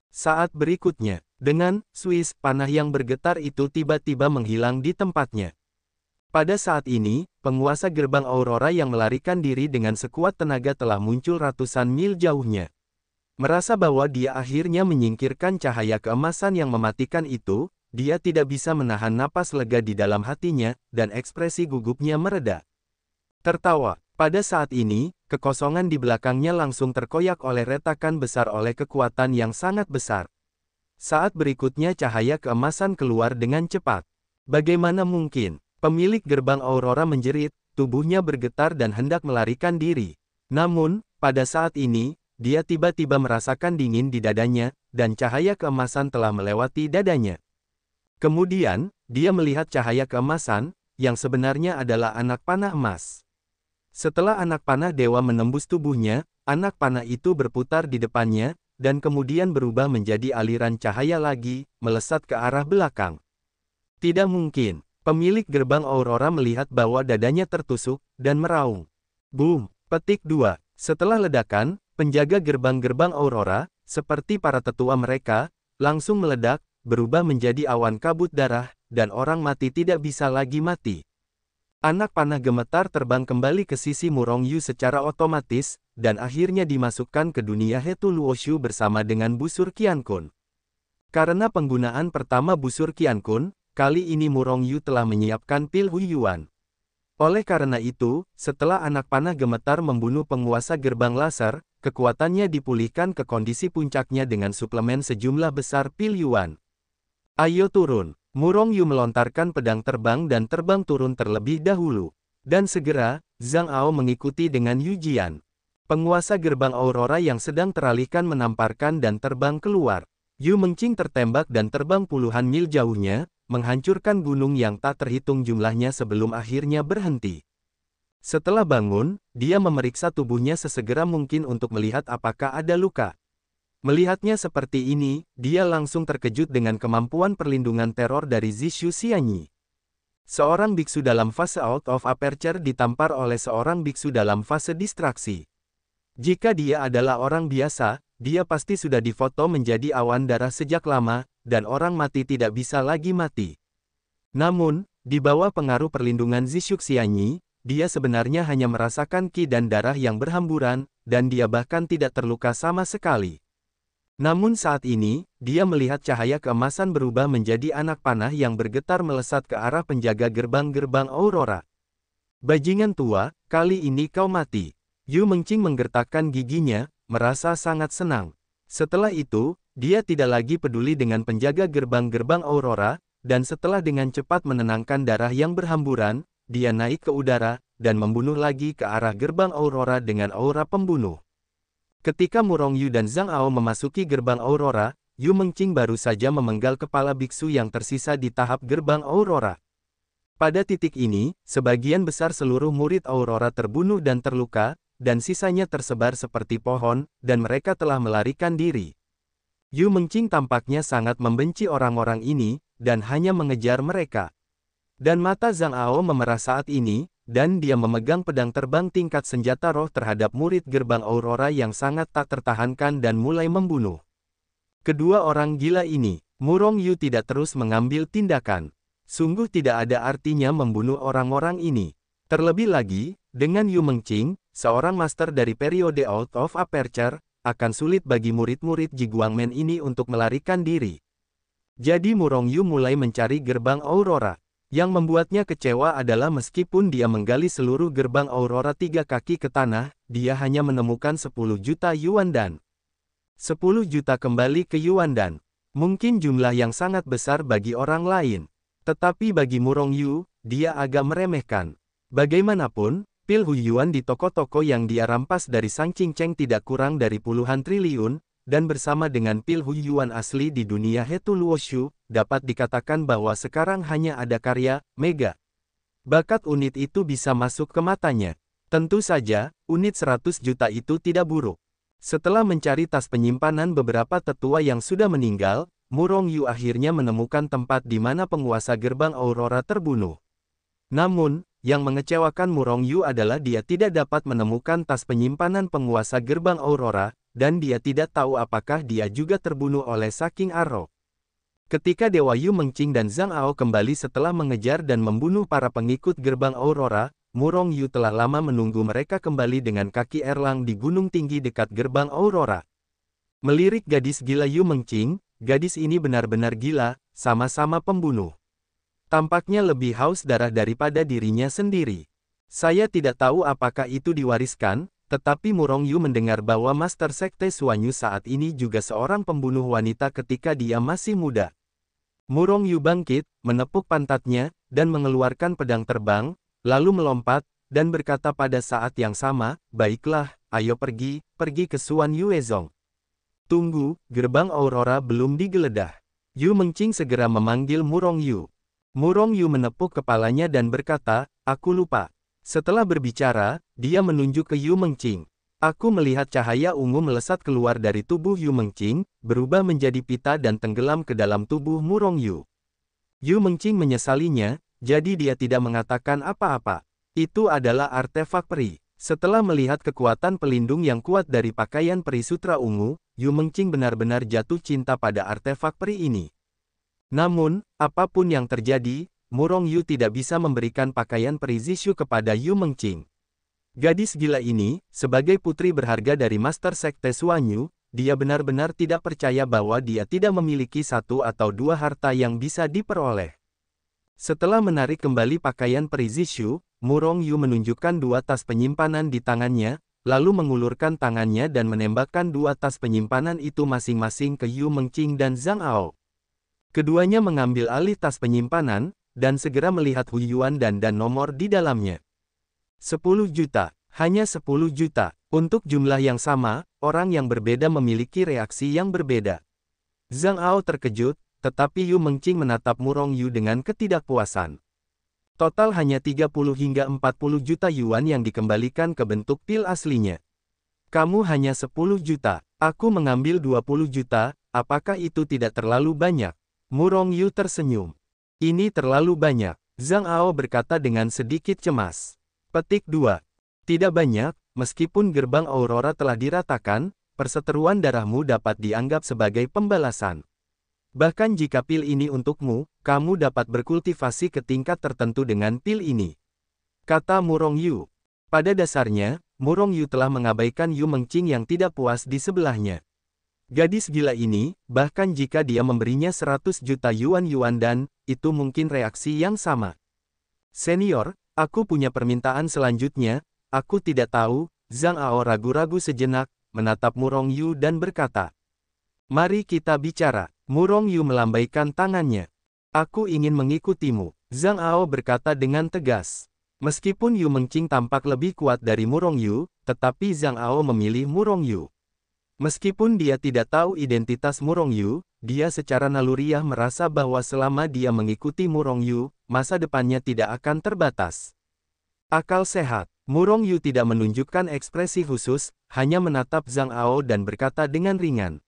Saat berikutnya, dengan Swiss, panah yang bergetar itu tiba-tiba menghilang di tempatnya. Pada saat ini, penguasa gerbang Aurora yang melarikan diri dengan sekuat tenaga telah muncul ratusan mil jauhnya. Merasa bahwa dia akhirnya menyingkirkan cahaya keemasan yang mematikan itu, dia tidak bisa menahan napas lega di dalam hatinya, dan ekspresi gugupnya mereda. Tertawa, pada saat ini, kekosongan di belakangnya langsung terkoyak oleh retakan besar oleh kekuatan yang sangat besar. Saat berikutnya cahaya keemasan keluar dengan cepat. Bagaimana mungkin? Pemilik gerbang Aurora menjerit, tubuhnya bergetar dan hendak melarikan diri. Namun, pada saat ini, dia tiba-tiba merasakan dingin di dadanya, dan cahaya keemasan telah melewati dadanya. Kemudian, dia melihat cahaya keemasan, yang sebenarnya adalah anak panah emas. Setelah anak panah dewa menembus tubuhnya, anak panah itu berputar di depannya, dan kemudian berubah menjadi aliran cahaya lagi, melesat ke arah belakang. Tidak mungkin, pemilik gerbang Aurora melihat bahwa dadanya tertusuk, dan meraung. Boom! Petik 2. Setelah ledakan, penjaga gerbang-gerbang Aurora, seperti para tetua mereka, langsung meledak, berubah menjadi awan kabut darah, dan orang mati tidak bisa lagi mati. Anak panah gemetar terbang kembali ke sisi Murong Yu secara otomatis, dan akhirnya dimasukkan ke dunia Hetu Luoshu bersama dengan busur Qiankun. Karena penggunaan pertama busur Qiankun, kali ini Murong Yu telah menyiapkan pil Huiyuan. Oleh karena itu, setelah anak panah gemetar membunuh penguasa gerbang laser, kekuatannya dipulihkan ke kondisi puncaknya dengan suplemen sejumlah besar pil Yuan. Ayo turun! Murong Yu melontarkan pedang terbang dan terbang turun terlebih dahulu. Dan segera, Zhang Ao mengikuti dengan Yu Jian. Penguasa gerbang Aurora yang sedang teralihkan menamparkan dan terbang keluar. Yu Mengqing tertembak dan terbang puluhan mil jauhnya, menghancurkan gunung yang tak terhitung jumlahnya sebelum akhirnya berhenti. Setelah bangun, dia memeriksa tubuhnya sesegera mungkin untuk melihat apakah ada luka. Melihatnya seperti ini, dia langsung terkejut dengan kemampuan perlindungan teror dari Zishu Xianyi. Seorang biksu dalam fase out of aperture ditampar oleh seorang biksu dalam fase distraksi. Jika dia adalah orang biasa, dia pasti sudah difoto menjadi awan darah sejak lama, dan orang mati tidak bisa lagi mati. Namun, di bawah pengaruh perlindungan Zishu Xianyi, dia sebenarnya hanya merasakan ki dan darah yang berhamburan, dan dia bahkan tidak terluka sama sekali. Namun saat ini, dia melihat cahaya keemasan berubah menjadi anak panah yang bergetar melesat ke arah penjaga gerbang-gerbang Aurora. Bajingan tua, kali ini kau mati. Yu Mengqing menggertakkan giginya, merasa sangat senang. Setelah itu, dia tidak lagi peduli dengan penjaga gerbang-gerbang Aurora, dan setelah dengan cepat menenangkan darah yang berhamburan, dia naik ke udara, dan membunuh lagi ke arah gerbang Aurora dengan aura pembunuh. Ketika Murong Yu dan Zhang Ao memasuki gerbang Aurora, Yu Mengqing baru saja memenggal kepala biksu yang tersisa di tahap gerbang Aurora. Pada titik ini, sebagian besar seluruh murid Aurora terbunuh dan terluka, dan sisanya tersebar seperti pohon, dan mereka telah melarikan diri. Yu Mengqing tampaknya sangat membenci orang-orang ini, dan hanya mengejar mereka. Dan mata Zhang Ao memerah saat ini, dan dia memegang pedang terbang tingkat senjata roh terhadap murid gerbang Aurora yang sangat tak tertahankan dan mulai membunuh. Kedua orang gila ini, Murong Yu tidak terus mengambil tindakan. Sungguh tidak ada artinya membunuh orang-orang ini. Terlebih lagi, dengan Yu Mengqing, seorang master dari periode Out of Aperture, akan sulit bagi murid-murid Ji Guangmen ini untuk melarikan diri. Jadi Murong Yu mulai mencari gerbang Aurora. Yang membuatnya kecewa adalah meskipun dia menggali seluruh gerbang Aurora 3 kaki ke tanah, dia hanya menemukan 10 juta yuan dan 10 juta kembali ke yuan dan. Mungkin jumlah yang sangat besar bagi orang lain. Tetapi bagi Murong Yu, dia agak meremehkan. Bagaimanapun, pil Hu Yuan di toko-toko yang dia rampas dari Sang Qingcheng tidak kurang dari puluhan triliun, dan bersama dengan pil Hu Yuan asli di dunia Hetu Luoshu, dapat dikatakan bahwa sekarang hanya ada karya, mega. Bakat unit itu bisa masuk ke matanya. Tentu saja, unit 100 juta itu tidak buruk. Setelah mencari tas penyimpanan beberapa tetua yang sudah meninggal, Murong Yu akhirnya menemukan tempat di mana penguasa gerbang Aurora terbunuh. Namun, yang mengecewakan Murong Yu adalah dia tidak dapat menemukan tas penyimpanan penguasa gerbang Aurora, dan dia tidak tahu apakah dia juga terbunuh oleh Saking Arrow. Ketika Dewa Yu Mengqing dan Zhang Ao kembali setelah mengejar dan membunuh para pengikut gerbang Aurora, Murong Yu telah lama menunggu mereka kembali dengan kaki Erlang di gunung tinggi dekat gerbang Aurora. Melirik gadis gila Yu Mengqing, gadis ini benar-benar gila, sama-sama pembunuh. Tampaknya lebih haus darah daripada dirinya sendiri. Saya tidak tahu apakah itu diwariskan, tetapi Murong Yu mendengar bahwa Master Sekte Suanyu saat ini juga seorang pembunuh wanita ketika dia masih muda. Murong Yu bangkit, menepuk pantatnya, dan mengeluarkan pedang terbang, lalu melompat, dan berkata pada saat yang sama, "Baiklah, ayo pergi ke Suan Yuezong." Tunggu, gerbang Aurora belum digeledah. Yu Mengqing segera memanggil Murong Yu. Murong Yu menepuk kepalanya dan berkata, "Aku lupa." Setelah berbicara, dia menunjuk ke Yu Mengqing. Aku melihat cahaya ungu melesat keluar dari tubuh Yu Mengqing, berubah menjadi pita dan tenggelam ke dalam tubuh Murong Yu. Yu Mengqing menyesalinya, jadi dia tidak mengatakan apa-apa. Itu adalah artefak peri. Setelah melihat kekuatan pelindung yang kuat dari pakaian peri sutra ungu, Yu Mengqing benar-benar jatuh cinta pada artefak peri ini. Namun, apapun yang terjadi, Murong Yu tidak bisa memberikan pakaian peri Zishu kepada Yu Mengqing. Gadis gila ini, sebagai putri berharga dari Master Sekte Suanyu, dia benar-benar tidak percaya bahwa dia tidak memiliki satu atau dua harta yang bisa diperoleh. Setelah menarik kembali pakaian peri Zishu, Murong Yu menunjukkan dua tas penyimpanan di tangannya, lalu mengulurkan tangannya dan menembakkan dua tas penyimpanan itu masing-masing ke Yu Mengqing dan Zhang Ao. Keduanya mengambil alih tas penyimpanan, dan segera melihat Hu Yuan dan nomor di dalamnya. 10 juta, hanya 10 juta. Untuk jumlah yang sama, orang yang berbeda memiliki reaksi yang berbeda. Zhang Ao terkejut, tetapi Yu Mengqing menatap Murong Yu dengan ketidakpuasan. Total hanya 30 hingga 40 juta yuan yang dikembalikan ke bentuk pil aslinya. Kamu hanya 10 juta, aku mengambil 20 juta, apakah itu tidak terlalu banyak? Murong Yu tersenyum. Ini terlalu banyak, Zhang Ao berkata dengan sedikit cemas. Petik 2. Tidak banyak, meskipun gerbang Aurora telah diratakan, perseteruan darahmu dapat dianggap sebagai pembalasan. Bahkan jika pil ini untukmu, kamu dapat berkultivasi ke tingkat tertentu dengan pil ini. Kata Murong Yu. Pada dasarnya, Murong Yu telah mengabaikan Yu Mengqing yang tidak puas di sebelahnya. Gadis gila ini, bahkan jika dia memberinya 100 juta yuan dan, itu mungkin reaksi yang sama. Senior, aku punya permintaan selanjutnya, aku tidak tahu, Zhang Ao ragu-ragu sejenak, menatap Murong Yu dan berkata. Mari kita bicara. Murong Yu melambaikan tangannya. Aku ingin mengikutimu, Zhang Ao berkata dengan tegas. Meskipun Yu Mengqing tampak lebih kuat dari Murong Yu, tetapi Zhang Ao memilih Murong Yu. Meskipun dia tidak tahu identitas Murong Yu, dia secara naluriah merasa bahwa selama dia mengikuti Murong Yu, masa depannya tidak akan terbatas. Akal sehat, Murong Yu tidak menunjukkan ekspresi khusus, hanya menatap Zhang Ao dan berkata dengan ringan.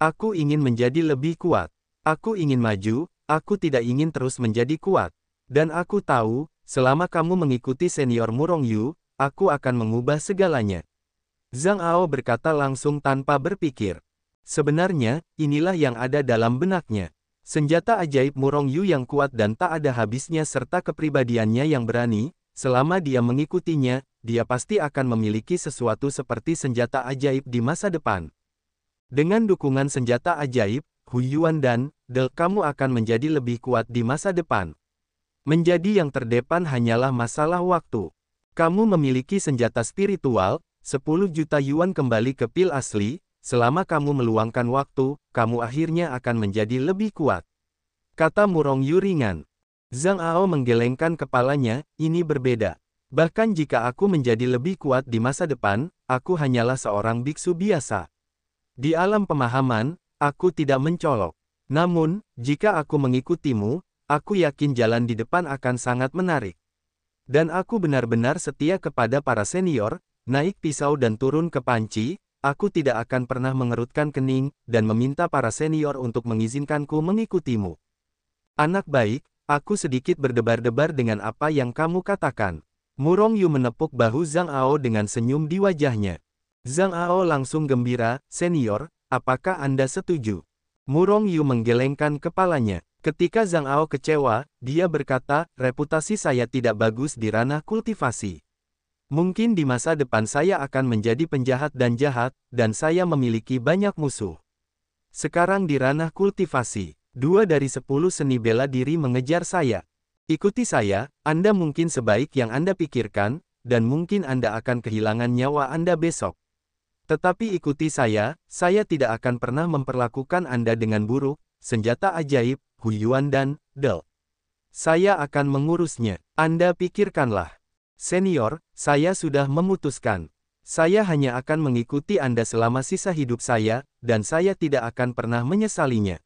Aku ingin menjadi lebih kuat. Aku ingin maju, aku tidak ingin terus menjadi kuat. Dan aku tahu, selama kamu mengikuti senior Murong Yu, aku akan mengubah segalanya. Zhang Ao berkata langsung tanpa berpikir. Sebenarnya, inilah yang ada dalam benaknya. Senjata ajaib Murong Yu yang kuat dan tak ada habisnya serta kepribadiannya yang berani, selama dia mengikutinya, dia pasti akan memiliki sesuatu seperti senjata ajaib di masa depan. Dengan dukungan senjata ajaib, Hu Yuan dan, kamu akan menjadi lebih kuat di masa depan. Menjadi yang terdepan hanyalah masalah waktu. Kamu memiliki senjata spiritual, 10 juta yuan kembali ke pil asli, selama kamu meluangkan waktu, kamu akhirnya akan menjadi lebih kuat. Kata Murong Yu ringan. Zhang Ao menggelengkan kepalanya, ini berbeda. Bahkan jika aku menjadi lebih kuat di masa depan, aku hanyalah seorang biksu biasa. Di alam pemahaman, aku tidak mencolok. Namun, jika aku mengikutimu, aku yakin jalan di depan akan sangat menarik. Dan aku benar-benar setia kepada para senior, naik pisau dan turun ke panci, aku tidak akan pernah mengerutkan kening, dan meminta para senior untuk mengizinkanku mengikutimu. Anak baik, aku sedikit berdebar-debar dengan apa yang kamu katakan. Murong Yu menepuk bahu Zhang Ao dengan senyum di wajahnya. Zhang Ao langsung gembira, senior, apakah Anda setuju? Murong Yu menggelengkan kepalanya. Ketika Zhang Ao kecewa, dia berkata, reputasi saya tidak bagus di ranah kultivasi. Mungkin di masa depan saya akan menjadi penjahat dan jahat, dan saya memiliki banyak musuh. Sekarang di ranah kultivasi, 2 dari 10 seni bela diri mengejar saya. Ikuti saya, Anda mungkin sebaik yang Anda pikirkan, dan mungkin Anda akan kehilangan nyawa Anda besok. Tetapi ikuti saya tidak akan pernah memperlakukan Anda dengan buruk, senjata ajaib, Hu Yuan dan, saya akan mengurusnya. Anda pikirkanlah. Senior, saya sudah memutuskan. Saya hanya akan mengikuti Anda selama sisa hidup saya, dan saya tidak akan pernah menyesalinya.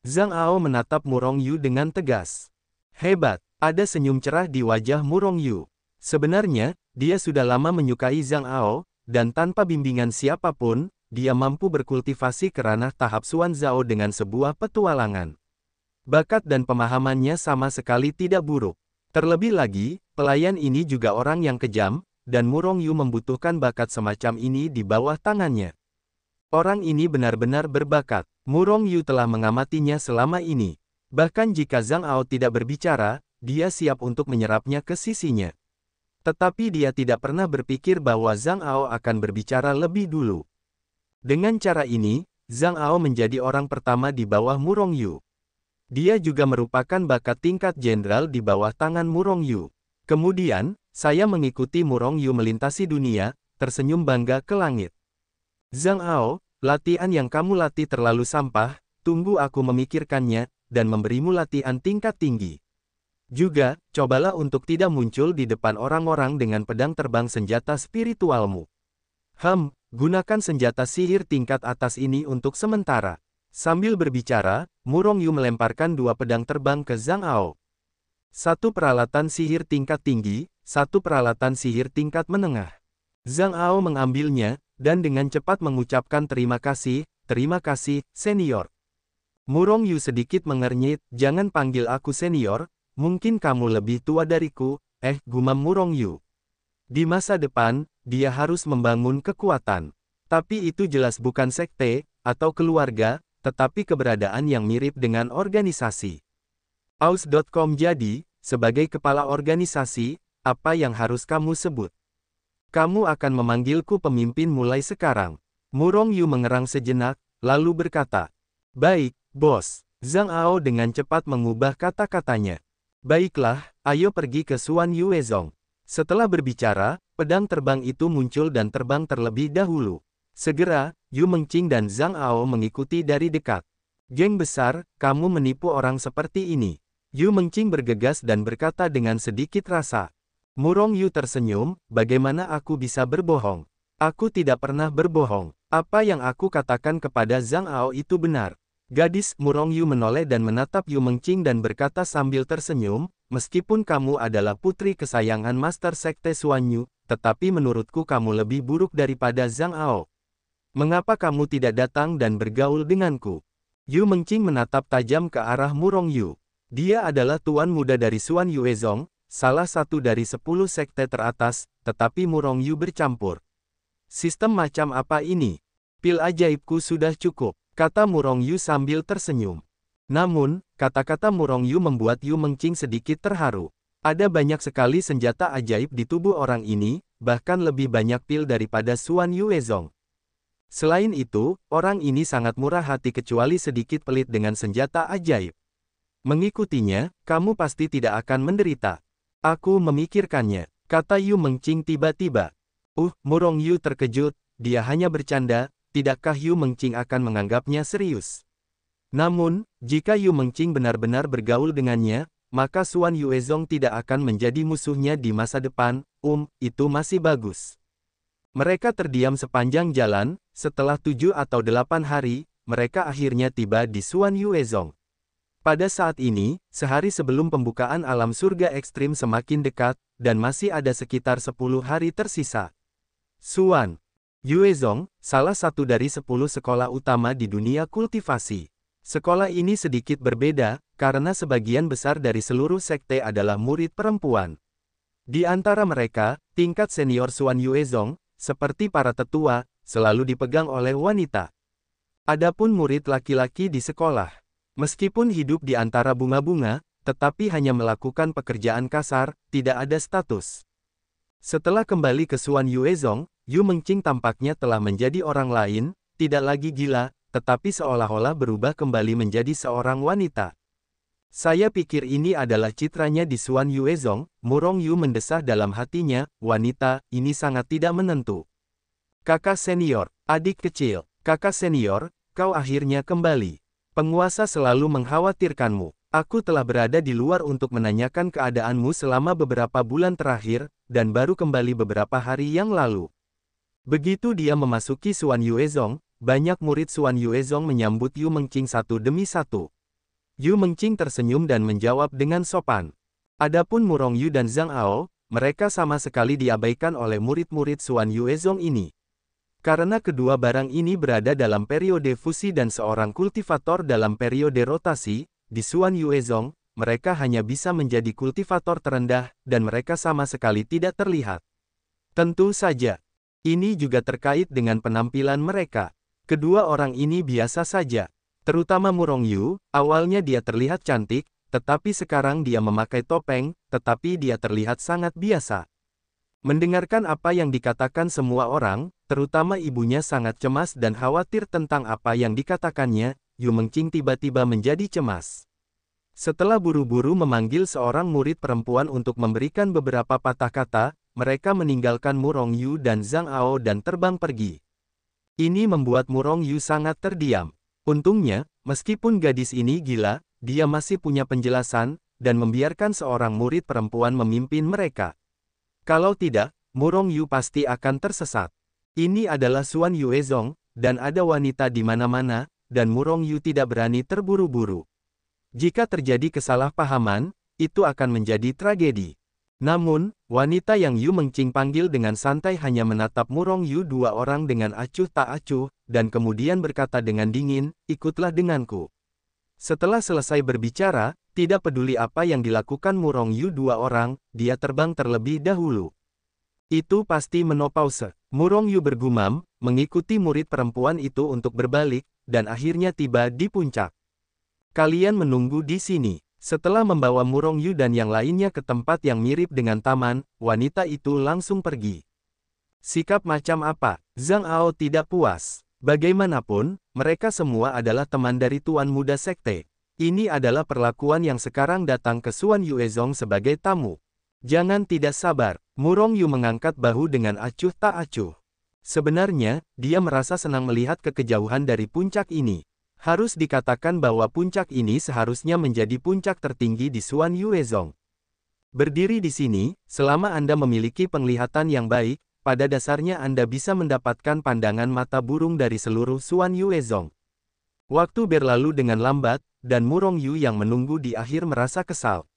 Zhang Ao menatap Murong Yu dengan tegas. Hebat, ada senyum cerah di wajah Murong Yu. Sebenarnya, dia sudah lama menyukai Zhang Ao, dan tanpa bimbingan siapapun, dia mampu berkultivasi ke ranah tahap Xuan Zhao dengan sebuah petualangan. Bakat dan pemahamannya sama sekali tidak buruk. Terlebih lagi, pelayan ini juga orang yang kejam, dan Murong Yu membutuhkan bakat semacam ini di bawah tangannya. Orang ini benar-benar berbakat. Murong Yu telah mengamatinya selama ini. Bahkan jika Zhang Ao tidak berbicara, dia siap untuk menyerapnya ke sisinya. Tetapi dia tidak pernah berpikir bahwa Zhang Ao akan berbicara lebih dulu. Dengan cara ini, Zhang Ao menjadi orang pertama di bawah Murong Yu. Dia juga merupakan bakat tingkat jenderal di bawah tangan Murong Yu. Kemudian, saya mengikuti Murong Yu melintasi dunia, tersenyum bangga ke langit. Zhang Ao, latihan yang kamu latih terlalu sampah, tunggu aku memikirkannya, dan memberimu latihan tingkat tinggi. Juga, cobalah untuk tidak muncul di depan orang-orang dengan pedang terbang senjata spiritualmu. Gunakan senjata sihir tingkat atas ini untuk sementara. Sambil berbicara, Murong Yu melemparkan 2 pedang terbang ke Zhang Ao. 1 peralatan sihir tingkat tinggi, 1 peralatan sihir tingkat menengah. Zhang Ao mengambilnya, dan dengan cepat mengucapkan terima kasih, senior. Murong Yu sedikit mengernyit, jangan panggil aku senior, mungkin kamu lebih tua dariku, gumam Murong Yu. Di masa depan, dia harus membangun kekuatan. Tapi itu jelas bukan sekte, atau keluarga, tetapi keberadaan yang mirip dengan organisasi. Aus.com. Jadi, sebagai kepala organisasi, apa yang harus kamu sebut? Kamu akan memanggilku pemimpin mulai sekarang. Murong Yu mengerang sejenak, lalu berkata, "Baik, bos." Zhang Ao dengan cepat mengubah kata-katanya. "Baiklah, ayo pergi ke Xuan Yuezong." Setelah berbicara, pedang terbang itu muncul dan terbang terlebih dahulu. Segera, Yu Mengqing dan Zhang Ao mengikuti dari dekat. "Geng besar, kamu menipu orang seperti ini." Yu Mengqing bergegas dan berkata dengan sedikit rasa. Murong Yu tersenyum, "Bagaimana aku bisa berbohong? Aku tidak pernah berbohong. Apa yang aku katakan kepada Zhang Ao itu benar." Gadis Murong Yu menoleh dan menatap Yu Mengqing dan berkata sambil tersenyum, "Meskipun kamu adalah putri kesayangan Master Sekte Xuan Yu, tetapi menurutku kamu lebih buruk daripada Zhang Ao. Mengapa kamu tidak datang dan bergaul denganku?" Yu Mengqing menatap tajam ke arah Murong Yu. Dia adalah tuan muda dari Xuan Yuezong, salah satu dari 10 sekte teratas, tetapi Murong Yu bercampur. "Sistem macam apa ini? Pil ajaibku sudah cukup," kata Murong Yu sambil tersenyum. Namun, kata-kata Murong Yu membuat Yu Mengqing sedikit terharu. Ada banyak sekali senjata ajaib di tubuh orang ini, bahkan lebih banyak pil daripada Xuan Yuezong. Selain itu, orang ini sangat murah hati kecuali sedikit pelit dengan senjata ajaib. Mengikutinya, kamu pasti tidak akan menderita. Aku memikirkannya, kata Yu Mengqing tiba-tiba. Murong Yu terkejut, dia hanya bercanda. Tidakkah Yu Mengqing akan menganggapnya serius? Namun, jika Yu Mengqing benar-benar bergaul dengannya, maka Xuan Yuezong tidak akan menjadi musuhnya di masa depan. Itu masih bagus. Mereka terdiam sepanjang jalan. Setelah 7 atau 8 hari, mereka akhirnya tiba di Xuan Yuezong. Pada saat ini, sehari sebelum pembukaan alam surga ekstrim semakin dekat, dan masih ada sekitar 10 hari tersisa. Xuan Yuezong, salah satu dari 10 sekolah utama di dunia kultivasi. Sekolah ini sedikit berbeda, karena sebagian besar dari seluruh sekte adalah murid perempuan. Di antara mereka, tingkat senior Xuan Yuezong, seperti para tetua, selalu dipegang oleh wanita. Adapun murid laki-laki di sekolah, meskipun hidup di antara bunga-bunga, tetapi hanya melakukan pekerjaan kasar, tidak ada status. Setelah kembali ke Xuan Yuezong, Yu Mengqing tampaknya telah menjadi orang lain, tidak lagi gila, tetapi seolah-olah berubah kembali menjadi seorang wanita. Saya pikir ini adalah citranya di Xuan Yuezong, Murong Yu mendesah dalam hatinya, wanita, ini sangat tidak menentu. Kakak senior, adik kecil, kakak senior, kau akhirnya kembali. Penguasa selalu mengkhawatirkanmu. Aku telah berada di luar untuk menanyakan keadaanmu selama beberapa bulan terakhir, dan baru kembali beberapa hari yang lalu. Begitu dia memasuki Xuan Yuezong, banyak murid Xuan Yuezong menyambut Yu Mengqing satu demi satu. Yu Mengqing tersenyum dan menjawab dengan sopan. Adapun Murong Yu dan Zhang Ao, mereka sama sekali diabaikan oleh murid-murid Xuan Yuezong ini. Karena kedua barang ini berada dalam periode fusi dan seorang kultivator dalam periode rotasi, di Xuan Yuezong, mereka hanya bisa menjadi kultivator terendah, dan mereka sama sekali tidak terlihat. Tentu saja, ini juga terkait dengan penampilan mereka. Kedua orang ini biasa saja. Terutama Murong Yu, awalnya dia terlihat cantik, tetapi sekarang dia memakai topeng, tetapi dia terlihat sangat biasa. Mendengarkan apa yang dikatakan semua orang, terutama ibunya sangat cemas dan khawatir tentang apa yang dikatakannya, Yu Mengqing tiba-tiba menjadi cemas. Setelah buru-buru memanggil seorang murid perempuan untuk memberikan beberapa patah kata, mereka meninggalkan Murong Yu dan Zhang Ao dan terbang pergi. Ini membuat Murong Yu sangat terdiam. Untungnya, meskipun gadis ini gila, dia masih punya penjelasan, dan membiarkan seorang murid perempuan memimpin mereka. Kalau tidak, Murong Yu pasti akan tersesat. Ini adalah Xuan Yuezong, dan ada wanita di mana-mana, dan Murong Yu tidak berani terburu-buru. Jika terjadi kesalahpahaman, itu akan menjadi tragedi. Namun, wanita yang Yu Mengqing panggil dengan santai hanya menatap Murong Yu dua orang dengan acuh tak acuh, dan kemudian berkata dengan dingin, "Ikutlah denganku." Setelah selesai berbicara, tidak peduli apa yang dilakukan Murong Yu dua orang, dia terbang terlebih dahulu. Itu pasti menopause. Murong Yu bergumam, mengikuti murid perempuan itu untuk berbalik, dan akhirnya tiba di puncak. Kalian menunggu di sini. Setelah membawa Murong Yu dan yang lainnya ke tempat yang mirip dengan taman, wanita itu langsung pergi. Sikap macam apa? Zhang Ao tidak puas. Bagaimanapun, mereka semua adalah teman dari Tuan Muda Sekte. Ini adalah perlakuan yang sekarang datang ke Xuan Yuezong sebagai tamu. Jangan tidak sabar. Murong Yu mengangkat bahu dengan acuh tak acuh. Sebenarnya, dia merasa senang melihat ke kejauhan dari puncak ini. Harus dikatakan bahwa puncak ini seharusnya menjadi puncak tertinggi di Xuan Yuezong. Berdiri di sini, selama Anda memiliki penglihatan yang baik, pada dasarnya Anda bisa mendapatkan pandangan mata burung dari seluruh Xuan Yuezong. Waktu berlalu dengan lambat, dan Murong Yu yang menunggu di akhir merasa kesal.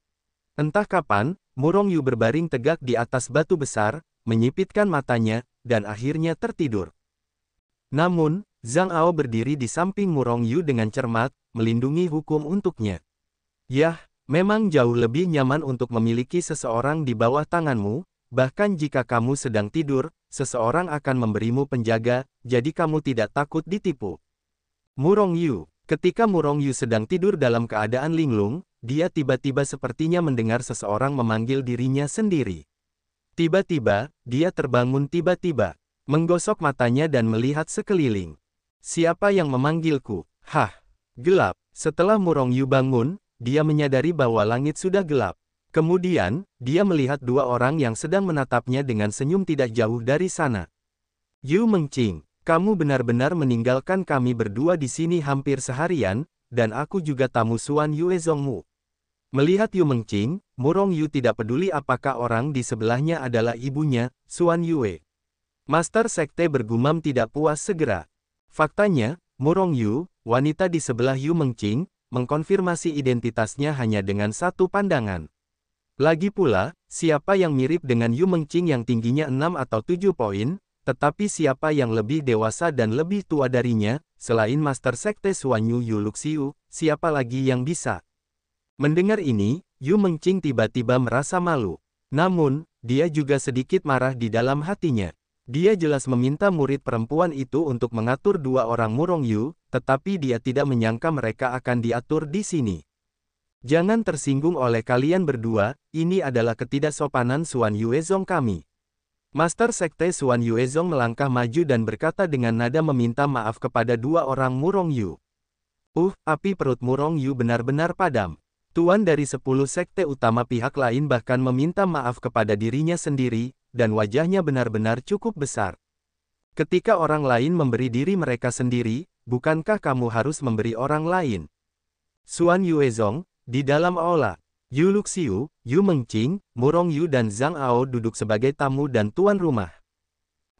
Entah kapan, Murong Yu berbaring tegak di atas batu besar, menyipitkan matanya, dan akhirnya tertidur. Namun, Zhang Ao berdiri di samping Murong Yu dengan cermat, melindungi hukum untuknya. Yah, memang jauh lebih nyaman untuk memiliki seseorang di bawah tanganmu. Bahkan jika kamu sedang tidur, seseorang akan memberimu penjaga, jadi kamu tidak takut ditipu. Murong Yu. Ketika Murong Yu sedang tidur dalam keadaan linglung, dia tiba-tiba sepertinya mendengar seseorang memanggil dirinya sendiri. Tiba-tiba, dia terbangun tiba-tiba, menggosok matanya dan melihat sekeliling. Siapa yang memanggilku? Hah, gelap. Setelah Murong Yu bangun, dia menyadari bahwa langit sudah gelap. Kemudian, dia melihat dua orang yang sedang menatapnya dengan senyum tidak jauh dari sana. Yu Mengqing, kamu benar-benar meninggalkan kami berdua di sini hampir seharian, dan aku juga tamu Xuan Yuezongmu. Melihat Yu Mengqing, Murong Yu tidak peduli apakah orang di sebelahnya adalah ibunya, Xuan Yue. Master Sekte bergumam tidak puas segera. Faktanya, Murong Yu, wanita di sebelah Yu Mengqing, mengkonfirmasi identitasnya hanya dengan satu pandangan. Lagi pula, siapa yang mirip dengan Yu Mengqing yang tingginya 6 atau 7 poin, tetapi siapa yang lebih dewasa dan lebih tua darinya, selain Master Sekte Xuan Yu Luxiu, siapa lagi yang bisa? Mendengar ini, Yu Mengqing tiba-tiba merasa malu. Namun, dia juga sedikit marah di dalam hatinya. Dia jelas meminta murid perempuan itu untuk mengatur dua orang Murong Yu, tetapi dia tidak menyangka mereka akan diatur di sini. Jangan tersinggung oleh kalian berdua, ini adalah ketidaksopanan Xuan Yuezong kami. Master Sekte Xuan Yuezong melangkah maju dan berkata dengan nada meminta maaf kepada dua orang Murong Yu. Api perut Murong Yu benar-benar padam. Tuan dari 10 sekte utama pihak lain bahkan meminta maaf kepada dirinya sendiri, dan wajahnya benar-benar cukup besar. Ketika orang lain memberi diri mereka sendiri, bukankah kamu harus memberi orang lain? Xuan Yuezong, di dalam aula, Yu Luxiu, Yu Mengqing, Murong Yu dan Zhang Ao duduk sebagai tamu dan tuan rumah.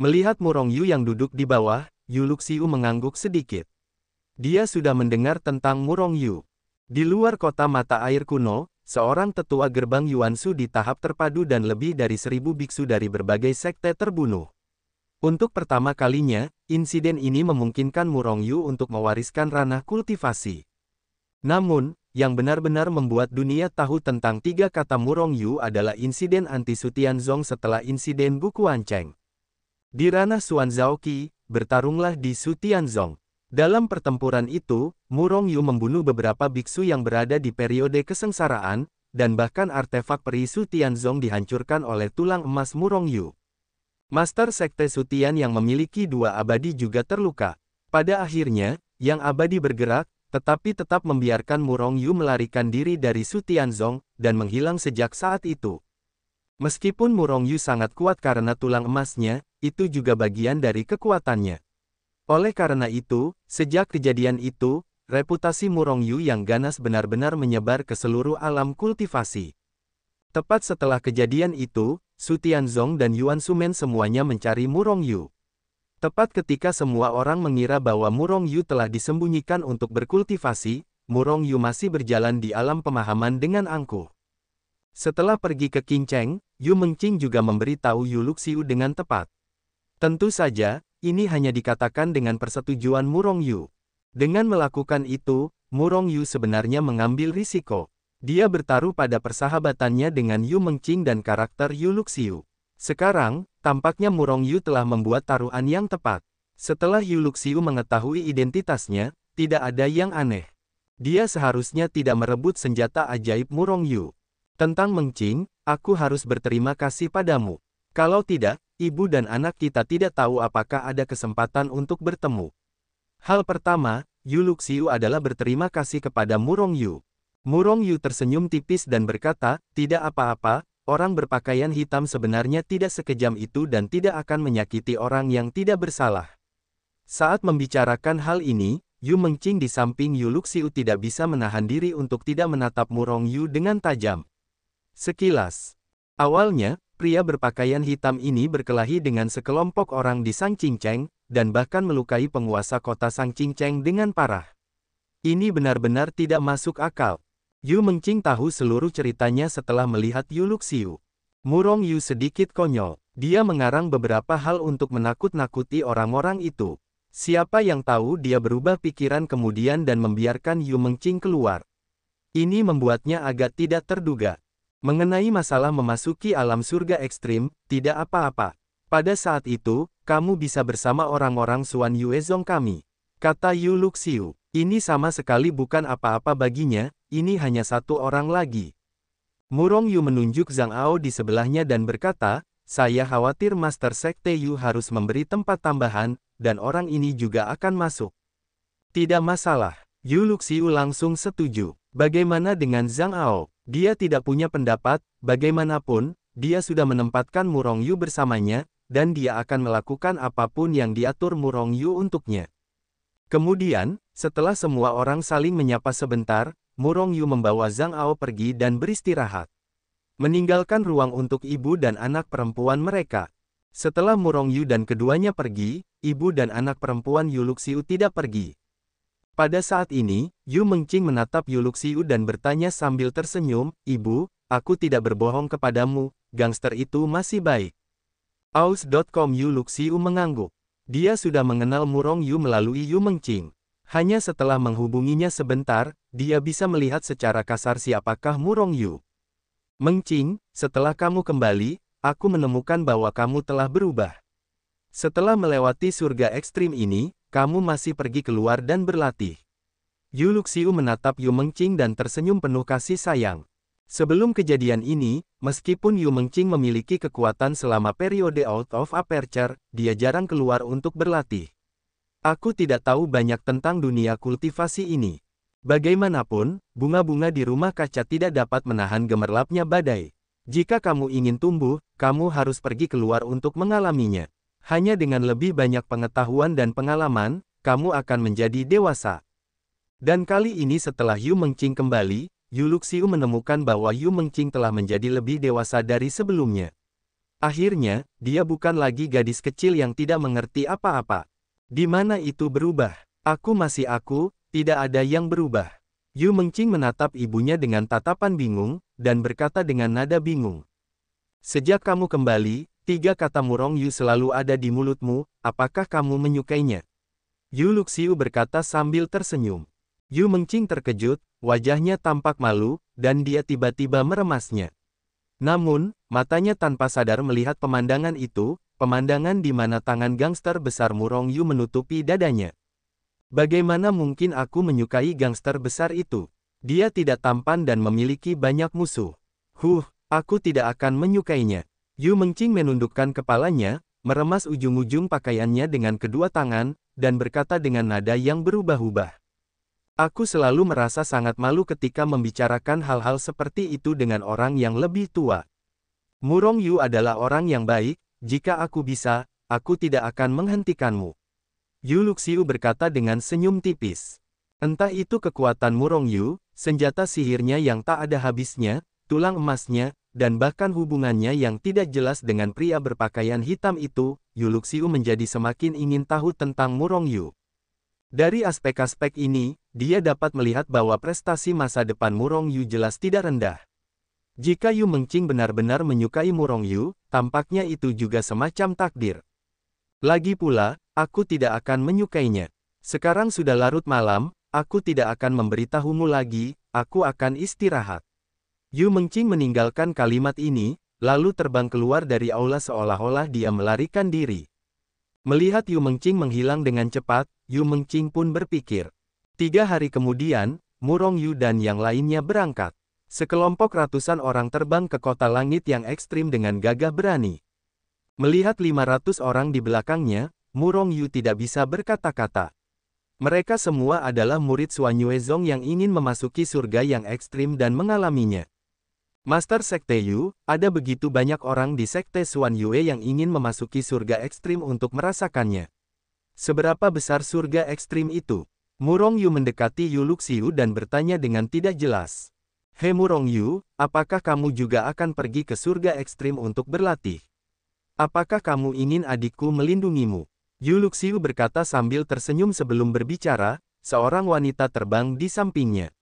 Melihat Murong Yu yang duduk di bawah, Yu Luxiu mengangguk sedikit. Dia sudah mendengar tentang Murong Yu. Di luar kota mata air kuno, seorang tetua gerbang Yuansu di tahap terpadu dan lebih dari 1000 biksu dari berbagai sekte terbunuh. Untuk pertama kalinya, insiden ini memungkinkan Murong Yu untuk mewariskan ranah kultivasi. Namun, yang benar-benar membuat dunia tahu tentang tiga kata Murong Yu adalah insiden anti Su Tianzong setelah insiden Bu Kuancheng. Di ranah Xuan Zhaoqi, bertarunglah di Su Tianzong. Dalam pertempuran itu, Murong Yu membunuh beberapa biksu yang berada di periode kesengsaraan, dan bahkan artefak peri Su Tianzong dihancurkan oleh tulang emas Murong Yu. Master Sekte Su Tian yang memiliki dua abadi juga terluka. Pada akhirnya, yang abadi bergerak, tetapi tetap membiarkan Murong Yu melarikan diri dari Su Tianzong, dan menghilang sejak saat itu. Meskipun Murong Yu sangat kuat karena tulang emasnya, itu juga bagian dari kekuatannya. Oleh karena itu, sejak kejadian itu, reputasi Murong Yu yang ganas benar-benar menyebar ke seluruh alam kultivasi. Tepat setelah kejadian itu, Su Tianzong dan Yuan Sumen semuanya mencari Murong Yu. Tepat ketika semua orang mengira bahwa Murong Yu telah disembunyikan untuk berkultivasi, Murong Yu masih berjalan di alam pemahaman dengan angkuh. Setelah pergi ke Qingcheng, Yu Mengqing juga memberitahu Yu Luxiu dengan tepat. Tentu saja, ini hanya dikatakan dengan persetujuan Murong Yu. Dengan melakukan itu, Murong Yu sebenarnya mengambil risiko. Dia bertaruh pada persahabatannya dengan Yu Mengqing dan karakter Yu Luxiu. Sekarang, tampaknya Murong Yu telah membuat taruhan yang tepat. Setelah Yu Luxiu mengetahui identitasnya, tidak ada yang aneh. Dia seharusnya tidak merebut senjata ajaib Murong Yu. Tentang Mengqing, aku harus berterima kasih padamu. Kalau tidak, ibu dan anak kita tidak tahu apakah ada kesempatan untuk bertemu. Hal pertama, Yu Luxiu adalah berterima kasih kepada Murong Yu. Murong Yu tersenyum tipis dan berkata, tidak apa-apa, orang berpakaian hitam sebenarnya tidak sekejam itu dan tidak akan menyakiti orang yang tidak bersalah. Saat membicarakan hal ini, Yu Mengqing di samping Yu Luxiu tidak bisa menahan diri untuk tidak menatap Murong Yu dengan tajam. Sekilas. Awalnya, pria berpakaian hitam ini berkelahi dengan sekelompok orang di Sangqingcheng, dan bahkan melukai penguasa kota Sangqingcheng dengan parah. Ini benar-benar tidak masuk akal. Yu Mengqing tahu seluruh ceritanya setelah melihat Yu Luxiu. Murong Yu sedikit konyol. Dia mengarang beberapa hal untuk menakut-nakuti orang-orang itu. Siapa yang tahu dia berubah pikiran kemudian dan membiarkan Yu Mengqing keluar. Ini membuatnya agak tidak terduga. Mengenai masalah memasuki alam surga ekstrim, tidak apa-apa. Pada saat itu, kamu bisa bersama orang-orang Suan Yuezong kami. Kata Yu Luxiu. Ini sama sekali bukan apa-apa baginya, ini hanya satu orang lagi. Murong Yu menunjuk Zhang Ao di sebelahnya dan berkata, saya khawatir Master Sekte Yu harus memberi tempat tambahan, dan orang ini juga akan masuk. Tidak masalah. Yu Luxiu langsung setuju. Bagaimana dengan Zhang Ao? Dia tidak punya pendapat, bagaimanapun, dia sudah menempatkan Murong Yu bersamanya, dan dia akan melakukan apapun yang diatur Murong Yu untuknya. Kemudian, setelah semua orang saling menyapa sebentar, Murong Yu membawa Zhang Ao pergi dan beristirahat. Meninggalkan ruang untuk ibu dan anak perempuan mereka. Setelah Murong Yu dan keduanya pergi, ibu dan anak perempuan Yu Luxiu tidak pergi. Pada saat ini, Yu Mengqing menatap Yu Luxiu dan bertanya sambil tersenyum, Ibu, aku tidak berbohong kepadamu, gangster itu masih baik. Aus.com Yu Luxiu mengangguk. Dia sudah mengenal Murong Yu melalui Yu Mengqing. Hanya setelah menghubunginya sebentar, dia bisa melihat secara kasar siapakah Murong Yu. Mengqing, setelah kamu kembali, aku menemukan bahwa kamu telah berubah. Setelah melewati surga ekstrim ini, kamu masih pergi keluar dan berlatih. Yu Luxiu menatap Yu Mengqing dan tersenyum penuh kasih sayang. Sebelum kejadian ini, meskipun Yu Mengqing memiliki kekuatan selama periode out of aperture, dia jarang keluar untuk berlatih. Aku tidak tahu banyak tentang dunia kultivasi ini. Bagaimanapun, bunga-bunga di rumah kaca tidak dapat menahan gemerlapnya badai. Jika kamu ingin tumbuh, kamu harus pergi keluar untuk mengalaminya. Hanya dengan lebih banyak pengetahuan dan pengalaman, kamu akan menjadi dewasa. Dan kali ini setelah Yu Mengqing kembali, Yu Luxiu menemukan bahwa Yu Mengqing telah menjadi lebih dewasa dari sebelumnya. Akhirnya, dia bukan lagi gadis kecil yang tidak mengerti apa-apa. Di mana itu berubah? Aku masih aku, tidak ada yang berubah. Yu Mengqing menatap ibunya dengan tatapan bingung, dan berkata dengan nada bingung. Sejak kamu kembali, 3 kata Murong Yu selalu ada di mulutmu, apakah kamu menyukainya? Yu Luxiu berkata sambil tersenyum. Yu Mengqing terkejut, wajahnya tampak malu, dan dia tiba-tiba meremasnya. Namun, matanya tanpa sadar melihat pemandangan itu, pemandangan di mana tangan gangster besar Murong Yu menutupi dadanya. Bagaimana mungkin aku menyukai gangster besar itu? Dia tidak tampan dan memiliki banyak musuh. Aku tidak akan menyukainya. Yu Mengqing menundukkan kepalanya, meremas ujung-ujung pakaiannya dengan kedua tangan, dan berkata dengan nada yang berubah-ubah. Aku selalu merasa sangat malu ketika membicarakan hal-hal seperti itu dengan orang yang lebih tua. Murong Yu adalah orang yang baik, jika aku bisa, aku tidak akan menghentikanmu. Yu Luxiu berkata dengan senyum tipis. Entah itu kekuatan Murong Yu, senjata sihirnya yang tak ada habisnya, tulang emasnya, dan bahkan hubungannya yang tidak jelas dengan pria berpakaian hitam itu, Yu Luxiu menjadi semakin ingin tahu tentang Murong Yu. Dari aspek-aspek ini, dia dapat melihat bahwa prestasi masa depan Murong Yu jelas tidak rendah. Jika Yu Mengqing benar-benar menyukai Murong Yu, tampaknya itu juga semacam takdir. Lagi pula, aku tidak akan menyukainya. Sekarang sudah larut malam, aku tidak akan memberitahumu lagi, aku akan istirahat. Yu Mengqing meninggalkan kalimat ini, lalu terbang keluar dari aula seolah-olah dia melarikan diri. Melihat Yu Mengqing menghilang dengan cepat, Yu Mengqing pun berpikir. 3 hari kemudian, Murong Yu dan yang lainnya berangkat. Sekelompok ratusan orang terbang ke kota langit yang ekstrim dengan gagah berani. Melihat 500 orang di belakangnya, Murong Yu tidak bisa berkata-kata. Mereka semua adalah murid Suan Yuezong yang ingin memasuki surga yang ekstrim dan mengalaminya. Master Sekte Yu, ada begitu banyak orang di Sekte Suan Yue yang ingin memasuki surga ekstrim untuk merasakannya. Seberapa besar surga ekstrim itu? Murong Yu mendekati Yu Luxiu dan bertanya dengan tidak jelas. Hei Murong Yu, apakah kamu juga akan pergi ke surga ekstrim untuk berlatih? Apakah kamu ingin adikku melindungimu? Yu Luxiu berkata sambil tersenyum sebelum berbicara, seorang wanita terbang di sampingnya.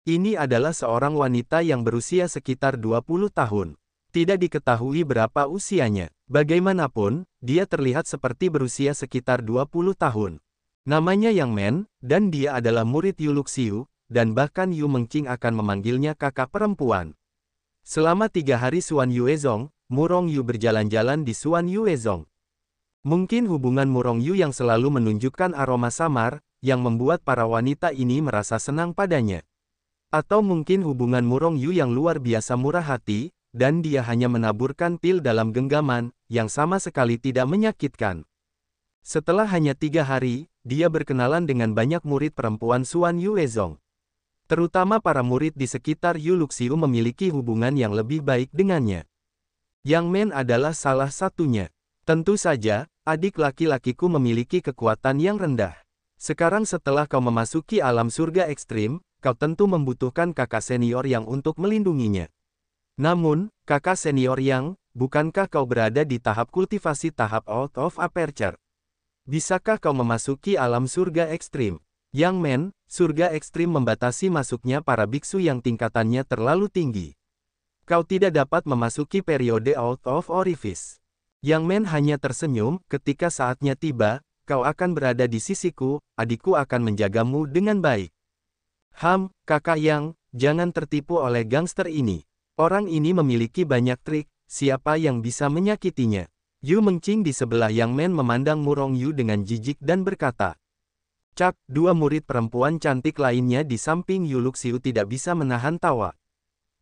Ini adalah seorang wanita yang berusia sekitar 20 tahun. Tidak diketahui berapa usianya. Bagaimanapun, dia terlihat seperti berusia sekitar 20 tahun. Namanya Yang Men, dan dia adalah murid Yu Luxiu, dan bahkan Yu Mengqing akan memanggilnya kakak perempuan. Selama 3 hari Suan Yuezong, Murong Yu berjalan-jalan di Suan Yuezong. Mungkin hubungan Murong Yu yang selalu menunjukkan aroma samar, yang membuat para wanita ini merasa senang padanya. Atau mungkin hubungan Murong Yu yang luar biasa murah hati, dan dia hanya menaburkan pil dalam genggaman, yang sama sekali tidak menyakitkan. Setelah hanya 3 hari, dia berkenalan dengan banyak murid perempuan Suan Yuezong. Terutama para murid di sekitar Yu Luxiu memiliki hubungan yang lebih baik dengannya. Yang Men adalah salah satunya. Tentu saja, adik laki-lakiku memiliki kekuatan yang rendah. Sekarang setelah kau memasuki alam surga ekstrim, kau tentu membutuhkan kakak senior yang untuk melindunginya. Namun, kakak senior yang, bukankah kau berada di tahap kultivasi tahap out of aperture? Bisakah kau memasuki alam surga ekstrim? Yang Men, surga ekstrim membatasi masuknya para biksu yang tingkatannya terlalu tinggi. Kau tidak dapat memasuki periode out of orifice. Yang Men hanya tersenyum, ketika saatnya tiba, kau akan berada di sisiku, adikku akan menjagamu dengan baik. Kakak Yang, jangan tertipu oleh gangster ini. Orang ini memiliki banyak trik, siapa yang bisa menyakitinya? Yu Mengqing di sebelah Yang Men memandang Murong Yu dengan jijik dan berkata. Cak, 2 murid perempuan cantik lainnya di samping Yu Luxiu tidak bisa menahan tawa.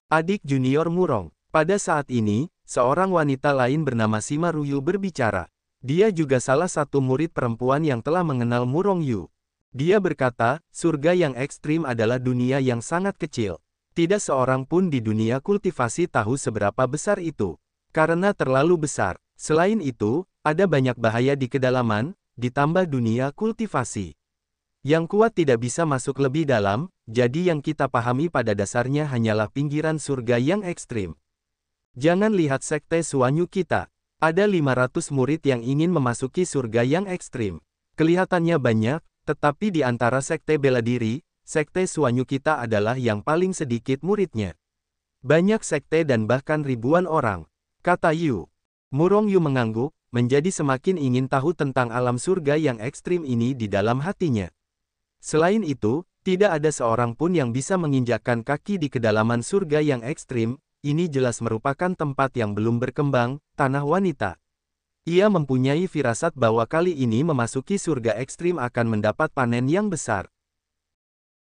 Adik junior Murong. Pada saat ini, seorang wanita lain bernama Sima Ruyu berbicara. Dia juga salah satu murid perempuan yang telah mengenal Murong Yu. Dia berkata, surga yang ekstrim adalah dunia yang sangat kecil. Tidak seorang pun di dunia kultivasi tahu seberapa besar itu. Karena terlalu besar. Selain itu, ada banyak bahaya di kedalaman, ditambah dunia kultivasi. Yang kuat tidak bisa masuk lebih dalam, jadi yang kita pahami pada dasarnya hanyalah pinggiran surga yang ekstrim. Jangan lihat sekte Suan Yu kita. Ada 500 murid yang ingin memasuki surga yang ekstrim. Kelihatannya banyak, tetapi di antara sekte bela diri, sekte Suan Yu kita adalah yang paling sedikit muridnya. Banyak sekte dan bahkan ribuan orang. Kata Yu. Murong Yu mengangguk, menjadi semakin ingin tahu tentang alam surga yang ekstrim ini di dalam hatinya. Selain itu, tidak ada seorang pun yang bisa menginjakkan kaki di kedalaman surga yang ekstrim. Ini jelas merupakan tempat yang belum berkembang, tanah wanita. Ia mempunyai firasat bahwa kali ini memasuki surga ekstrim akan mendapat panen yang besar.